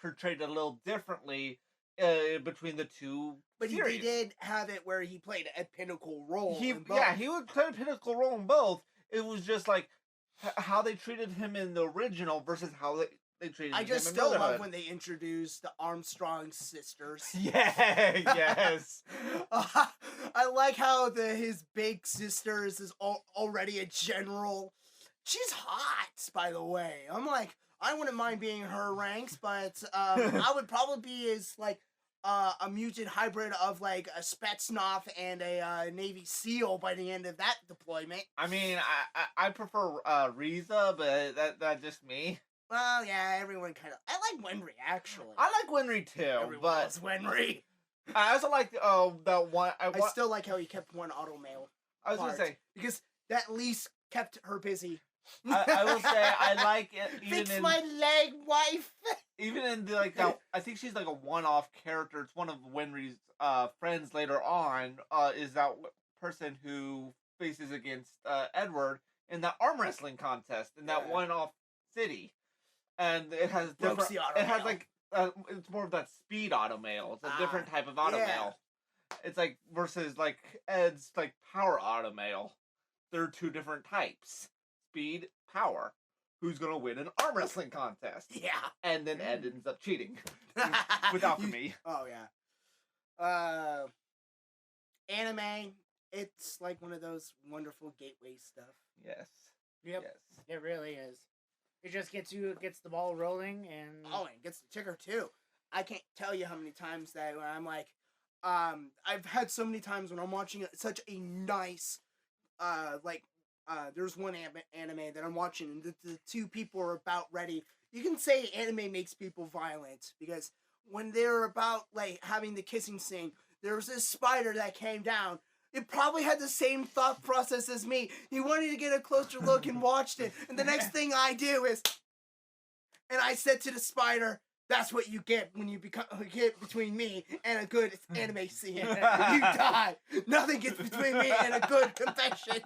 portrayed a little differently between the two series. He did have it where he played a pinnacle role in both. Yeah, he would play a pinnacle role in both. It was just like how they treated him in the original versus how they treated him in Brotherhood. I just still love when they introduced the Armstrong sisters. Yeah, yes. I like how his big sister is already a general. She's hot, by the way. I'm like, I wouldn't mind being her ranks, but I would probably be a mutant hybrid of like a Spetsnaz and a Navy SEAL by the end of that deployment. I mean, I prefer Riza, but that's just me. Well, yeah, everyone kind of. I like Winry actually. I like Winry too, Everyone but loves Winry. I also like that one. I still like how he kept one auto mail. I was gonna say because that at least kept her busy. I will say I like it even Fix in my leg, wife. even in the, like that. I think she's like a one-off character. It's one of Winry's friends later on. Is that person who faces against Edward in that arm wrestling contest in that one-off city, and it has different. It has like it's more of that speed auto mail. It's a different type of auto mail. It's like versus like Ed's like power auto mail. They're two different types. Speed, power. Who's gonna win an arm wrestling contest? Yeah. And then Ed ends up cheating with alchemy. Oh yeah. Anime. It's like one of those wonderful gateway stuff. Yes. Yep. Yes. It really is. It just gets the ball rolling, and and it gets the ticker too. I can't tell you how many times that when I'm like, I've had so many times when I'm watching such a nice, there's one anime that I'm watching, and the two people are about ready. You can say anime makes people violent because when they're about like having the kissing scene, there was this spider that came down. It probably had the same thought process as me. He wanted to get a closer look and watched it. And the next thing I do is, and I said to the spider, "That's what you get when you get between me and a good anime scene. You die. Nothing gets between me and a good confession.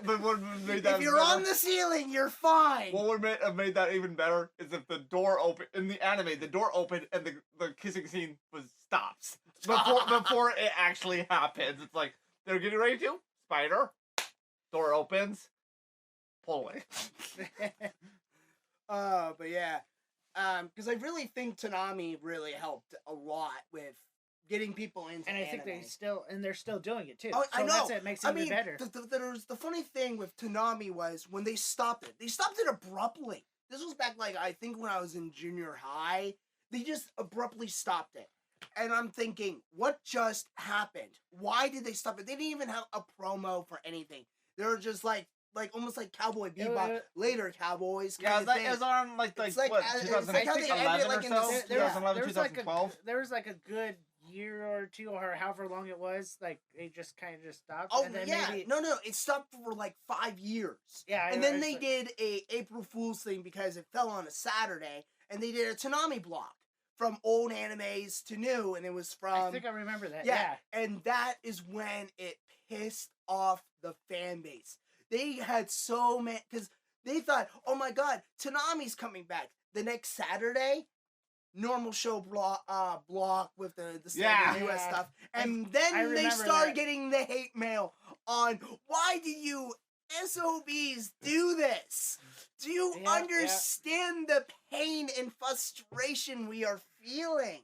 But what made that if you're on the ceiling, you're fine." What would have made that even better is if the door opened in the anime. The door opened and the kissing scene stops before it actually happens. It's like they're getting ready to spider. Door opens. Pull away. But yeah. Because I really think Toonami really helped a lot with getting people into and I anime. think they're still doing it too. Oh, so I know. That's it makes it even better. The funny thing with Toonami was when they stopped it abruptly. This was back like I think when I was in junior high. They just abruptly stopped it. And I'm thinking, what just happened? Why did they stop it? They didn't even have a promo for anything. They were just like almost like Cowboy Bebop, later Cowboys. Yeah, it was on like what, 2011 or so? 2011, 2012? There was like a good year or two, or however long it was, like they just kind of just stopped. Oh, and then yeah. maybe... No, it stopped for like 5 years. Yeah. And then they did a April Fool's thing because it fell on a Saturday, and they did a Toonami block from old animes to new, and it was from... I think I remember that, yeah. And that is when it pissed off the fan base. They had so many... Because they thought, oh my god, Toonami's coming back. The next Saturday... normal show block with the standard US stuff. And then they start getting the hate mail on why do you SOBs do this? Do you understand the pain and frustration we are feeling?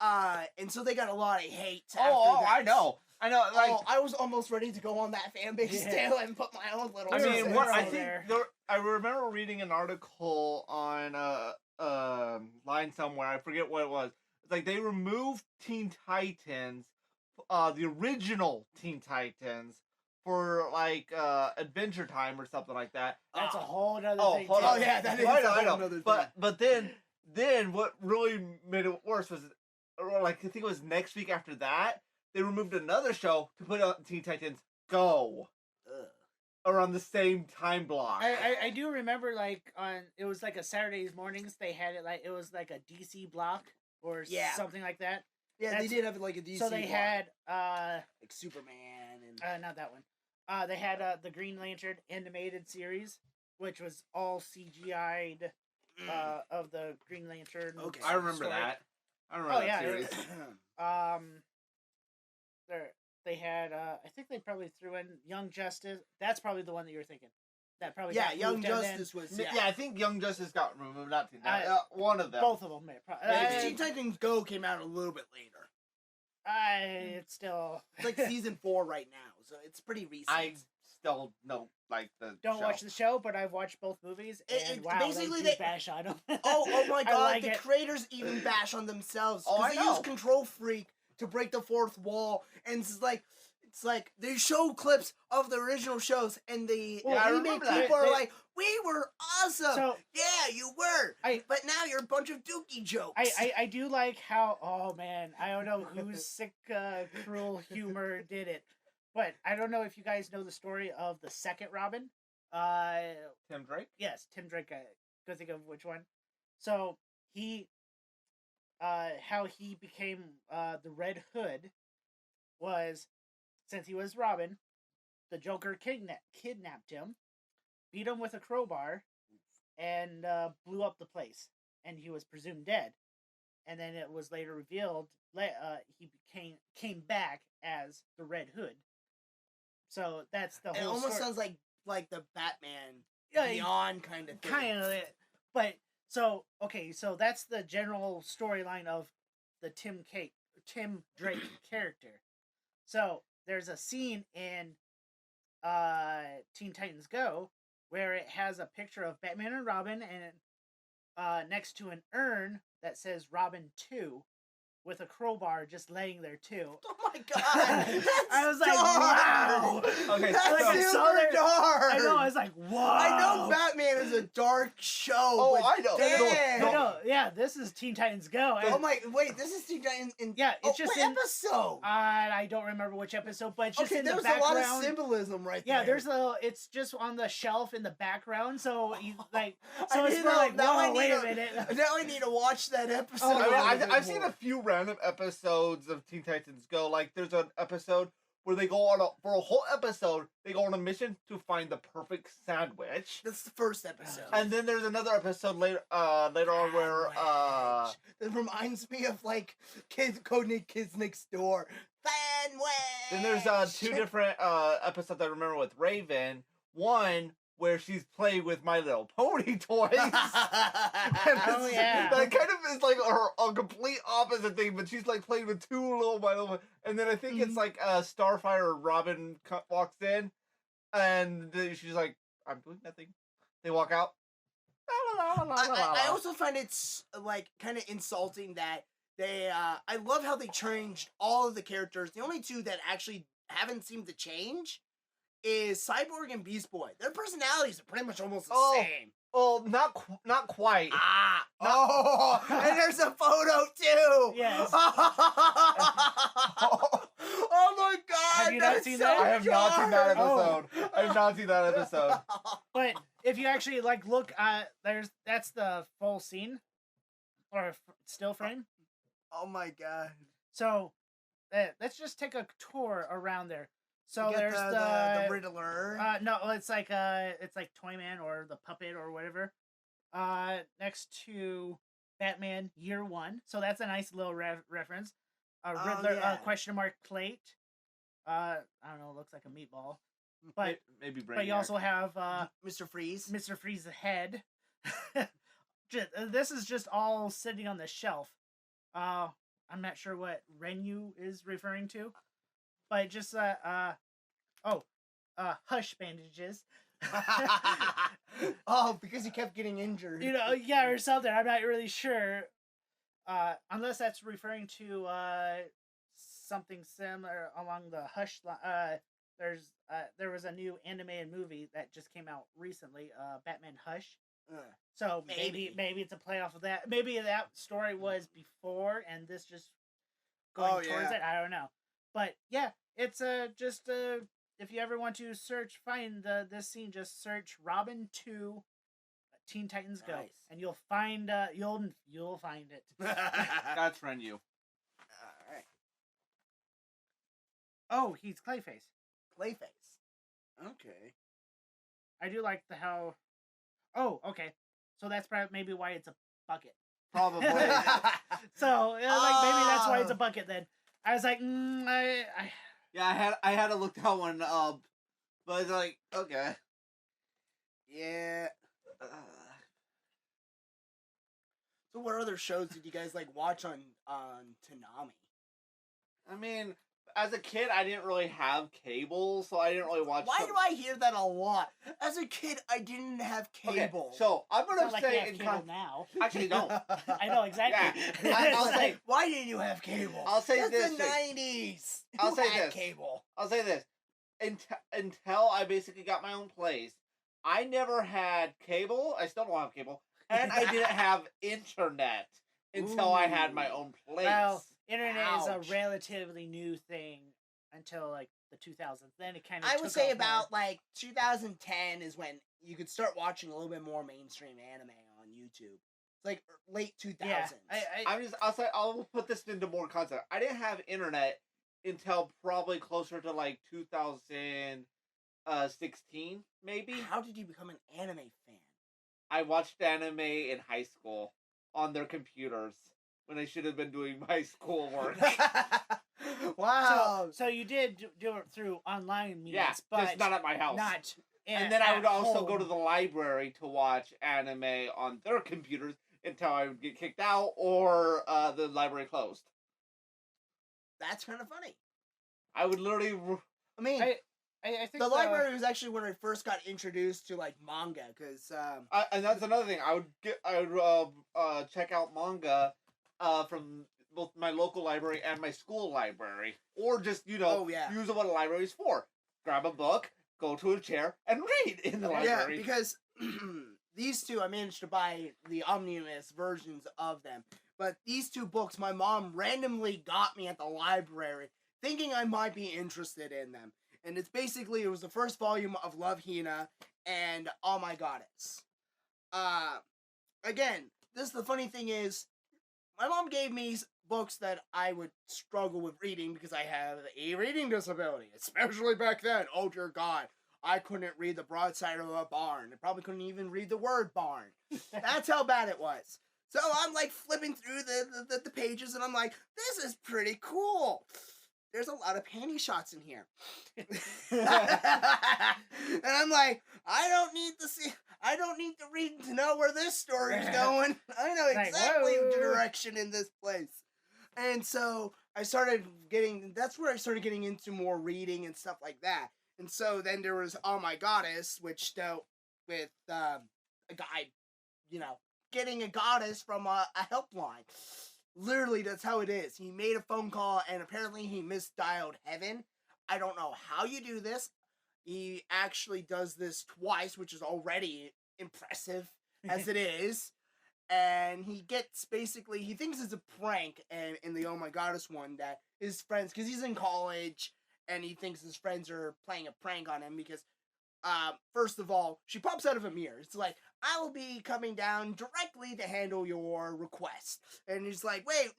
And so they got a lot of hate after that. I know. Like, I was almost ready to go on that fan base too and put my own little... I mean, I remember reading an article on line somewhere. I forget what it was. It's like they removed Teen Titans, the original Teen Titans, for like Adventure Time or something like that. That's a whole other thing. Hold on. Oh yeah, that is I a whole know. other thing. But then what really made it worse was, like, I think it was next week after that, they removed another show to put on Teen Titans Go. Around the same time block. I do remember, like, it was like a Saturdays mornings, they had it like, it was like a DC block or something like that. Yeah, they did have like a DC So they block. had, like Superman and... not that one. They had the Green Lantern animated series, which was all CGI'd of the Green Lantern. Okay. I remember story. that. I remember that series. They had, I think they probably threw in Young Justice. That's probably the one that you're thinking. That probably got Young moved, and Justice was... Yeah, I think Young Justice got removed, not Teen one of them. Both of them. Teen Titans Go came out a little bit later. It's still... It's like season 4 right now, so it's pretty recent. I still don't like the Don't show. watch the show, but I've watched both movies, and wow, basically they bash on them. Oh my god, like the creators even bash on themselves. Oh, I They know. use Control Freak to break the fourth wall, and it's like it's like they show clips of the original shows, and the Well, I remake remember that. people are They- like, "We were awesome." So- yeah, you were. I- but now you're a bunch of dookie jokes. I do like how, oh man, I don't know whose sick, cruel humor did it, but I don't know if you guys know the story of the second Robin. Tim Drake? Yes, Tim Drake. I couldn't think of which one. So he, how he became the Red Hood was, since he was Robin, the Joker kidnapped him, beat him with a crowbar, and blew up the place, and he was presumed dead. And then it was later revealed he came back as the Red Hood. So that's the it whole. almost story. sounds like the Batman Yeah, Beyond kind of thing. kind of it, but so okay, so that's the general storyline of the Tim Drake character. So there's a scene in Teen Titans Go where it has a picture of Batman and Robin, and next to an urn that says Robin 2 with a crowbar just laying there too. Oh my god! That's I was like, dark! wow. Okay, That's like, I super saw that- dark! I know. I was like, wow. I know Batman is a dark show, Oh, but I know. damn! I know. Yeah, this is Teen Titans Go. Oh my, wait, this is Teen Titans in... Yeah, it's just what in- episode? I don't remember which episode, but it's just Okay, in there the was a background. lot of symbolism right Yeah, there. it's just on the shelf in the background, so you like, I so it's need more to- like, now I whoa, need wait a to- minute. Now I need to watch that episode. Oh, I mean, yeah. I've seen a few random episodes of Teen Titans Go. Like, there's an episode where they go on for a whole episode, they go on a mission to find the perfect sandwich. That's the first episode. And then there's another episode later on where It reminds me of like Kids Next Door. Sandwich. then there's two different episodes I remember with Raven. One where she's playing with My Little Pony toys. And Oh, it's- yeah. That kind of is like a complete opposite thing, but she's like playing with two little My Little. And then I think it's like Starfire or Robin walks in, and she's like, "I'm doing nothing." They walk out. I also find it like kind of insulting that they. I love how they changed all of the characters. The only two that actually haven't seemed to change is Cyborg and Beast Boy. Their personalities are pretty much almost the same. Well, not quite. Oh, and there's a photo too. Yes. Oh my god! Have you not that's seen so that? I have not seen that Oh. episode. I have not seen that episode. But if you actually like look, that's the full scene or still frame. Oh my god! So let's just take a tour around there. So You got there's the Riddler. no, it's like Toyman or the puppet or whatever. Next to Batman Year One, so that's a nice little reference. Riddler yeah. question mark plate. I don't know, looks like a meatball. But Maybe but you also have Mr. Freeze. Mr. Freeze's head. This is just all sitting on the shelf. I'm not sure what Renu is referring to, but just hush bandages. Oh, because he kept getting injured. You know, yeah, or something. I'm not really sure. Unless that's referring to something similar along the hush. There was a new animated movie that just came out recently, Batman Hush. So maybe it's a playoff of that. Maybe that story was before, and this just going towards it. I don't know, but yeah, it's just if you ever want to find this scene, just search Robin 2 Teen Titans Go, Nice. and you'll find you'll find it. That's Renu. Alright. Oh, he's Clayface. Clayface. Okay. I do like how. Oh, okay. So that's probably maybe why it's a bucket. Probably. So maybe that's why it's a bucket then. I was like, Yeah, I had to look that one up, but it's like, okay. Yeah. So what other shows did you guys like watch on Toonami? I mean, as a kid, I didn't really have cable, so I didn't really watch. Why do I hear that a lot? As a kid, I didn't have cable. Okay, so I'm It's gonna not like you say have in cable now. actually don't. I know exactly. Yeah, I'll say. Why didn't you have cable? I'll say That's this. the thing. 90s. I'll Who say had this. cable? I'll say this. Until I basically got my own place, I never had cable. I still don't have cable, and I didn't have internet until I had my own place. Well, internet is Ouch. a relatively new thing until like the 2000s. Then it kind of. I would say about like 2010 is when you could start watching a little bit more mainstream anime on YouTube. It's like late 2000s. Yeah, I'll put this into more context. I didn't have internet until probably closer to like 2016, maybe. How did you become an anime fan? I watched anime in high school on their computers when I should have been doing my schoolwork. Wow. So you did do it through online means, Yeah, but just not at my house. not. And then I would also home. go to the library to watch anime on their computers until I would get kicked out or the library closed. That's kind of funny. I would literally. I mean, I think the library was actually when I first got introduced to like manga, because And that's another thing. I would check out manga from both my local library and my school library, or just use what a library is for. Grab a book, go to a chair, and read in the library. Yeah, because these two I managed to buy the omnibus versions of them, but these two books my mom randomly got me at the library, thinking I might be interested in them. And it was the first volume of Love Hina and Oh My Goddess. Again, the funny thing is, my mom gave me books that I would struggle with reading because I have a reading disability, especially back then. Oh dear God, I couldn't read the broadside of a barn. I probably couldn't even read the word barn. That's how bad it was. So I'm like flipping through the pages, and I'm like, this is pretty cool. There's a lot of panty shots in here. And I'm like, I don't need to read to know where this story's going. I know exactly the direction in this place. And so that's where I started getting into more reading and stuff like that. And so then there was Oh My Goddess, which dealt with a guy, getting a goddess from a helpline. Literally, that's how it is. He made a phone call, and apparently he misdialed heaven. I don't know how you do this. He actually does this twice, which is already impressive, as it is. And he thinks it's a prank, and in the Oh My Goddess one, that his friends, because he's in college, and he thinks his friends are playing a prank on him, because first of all, she pops out of a mirror. It's like, I will be coming down directly to handle your request. And he's like, wait.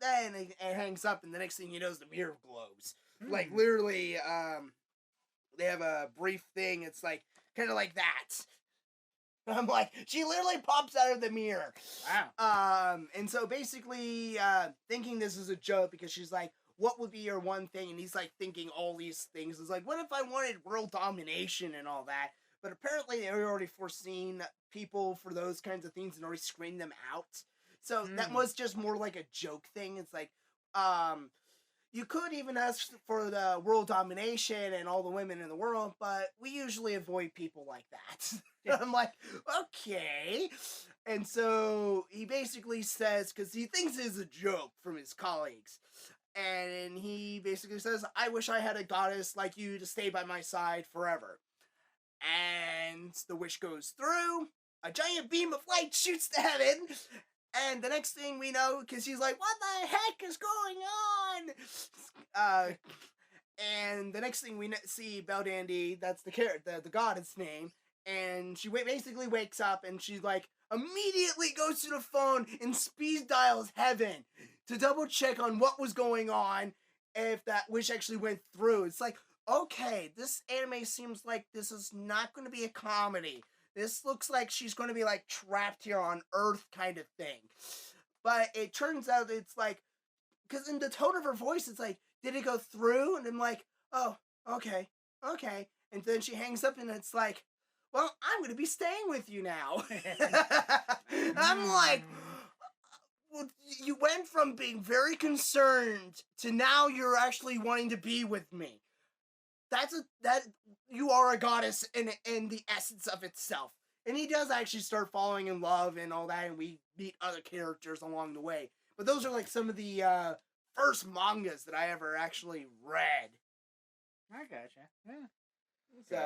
Then it hangs up, and the next thing he knows, the mirror glows. Like, literally, they have a brief thing. It's like, kind of like that. I'm like, she literally pops out of the mirror. Wow. And so basically, thinking this is a joke, because she's like, what would be your one thing? And he's like thinking all these things. It's like, what if I wanted world domination and all that? But apparently they already foreseen people for those kinds of things and already screened them out. So that was just more like a joke thing. It's like, you could even ask for the world domination and all the women in the world, but we usually avoid people like that. I'm like, okay. And so he basically says, because he thinks it's a joke from his colleagues, and he basically says, I wish I had a goddess like you to stay by my side forever. And the wish goes through, a giant beam of light shoots to heaven, and the next thing we know, because he's like, what the heck is going on? And the next thing we see, Beldandy, that's the goddess name, and she basically wakes up, and she's like, immediately goes to the phone and speed dials heaven to double check on what was going on, if that wish actually went through. It's like, okay, this anime seems like this is not going to be a comedy. This looks like she's going to be like trapped here on Earth kind of thing. But it turns out it's like, because in the tone of her voice, it's like, did it go through? And I'm like, oh, okay. And then she hangs up, and it's like, well, I'm going to be staying with you now. I'm like, you went from being very concerned to now you're actually wanting to be with me. That you are a goddess in the essence of itself. And he does actually start falling in love and all that, and we meet other characters along the way. But those are like some of the first mangas that I ever actually read. I gotcha. Yeah.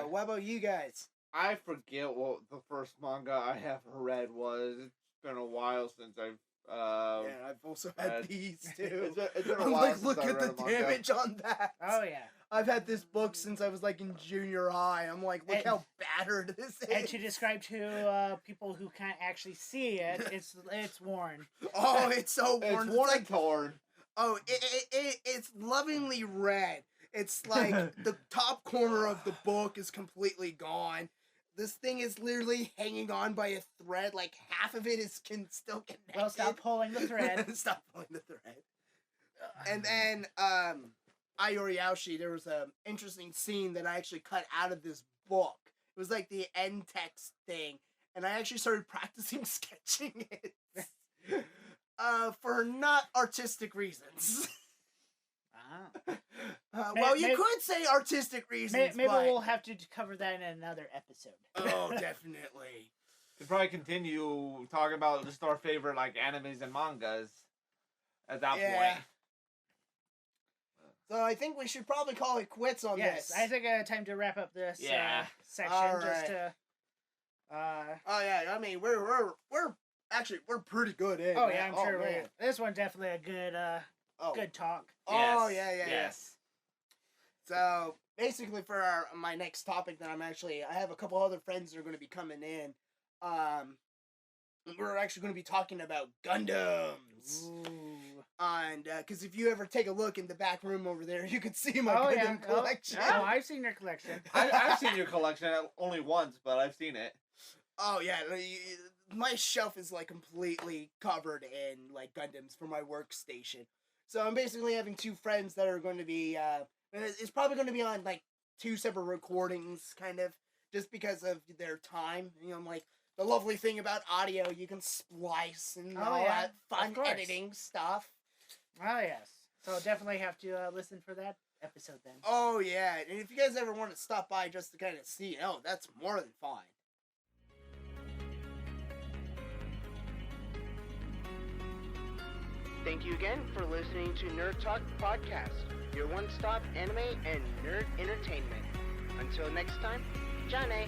So, what about you guys? I forget what the first manga I have read was. It's been a while since I've. Yeah, I've also had these too. It's been a I'm while like, since look I at read the a manga. damage on that. Oh yeah. I've had this book since I was like in junior high. I'm like, look And- how battered this is. And to describe to people who can't actually see it, it's worn. Oh, it's so worn. It's worn like, and torn. oh, it's lovingly red. It's like the top corner of the book is completely gone. This thing is literally hanging on by a thread. Like half of it is still connected. Well, stop pulling the thread. Stop pulling the thread. And then Ayori Aoshi, there was an interesting scene that I actually cut out of this book. It was like the end text thing, and I actually started practicing sketching it for not artistic reasons. Well, you could say artistic reasons. Maybe but... we'll have to cover that in another episode. Oh, definitely. Could probably continue talking about just our favorite like animes and mangas at that point. So I think we should probably call it quits on Yes, this. I think time to wrap up this section. All Just right. to. Oh yeah, I mean we're actually pretty good in. Oh man. yeah, I'm sure. man. This one's definitely a good Oh. good talk. Oh Yes. yeah. Yes. So basically, for my next topic, that I have a couple other friends that are going to be coming in. We're actually going to be talking about Gundams. Ooh. And because if you ever take a look in the back room over there, you can see my Oh Gundam yeah. collection. Oh, I've seen your collection. I've seen your collection only once, but I've seen it. Oh yeah, my shelf is like completely covered in like Gundams for my workstation. So I'm basically having two friends that are going to be. It's probably going to be on like two separate recordings, kind of, just because of their time. You know, like the lovely thing about audio, you can splice and Oh, all yeah, that fun of course. editing stuff. Oh yes. So definitely have to listen for that episode then. Oh yeah, and if you guys ever want to stop by just to kind of see, that's more than fine. Thank you again for listening to Nerd Talk Podcast, your one-stop anime and nerd entertainment. Until next time, Johnny.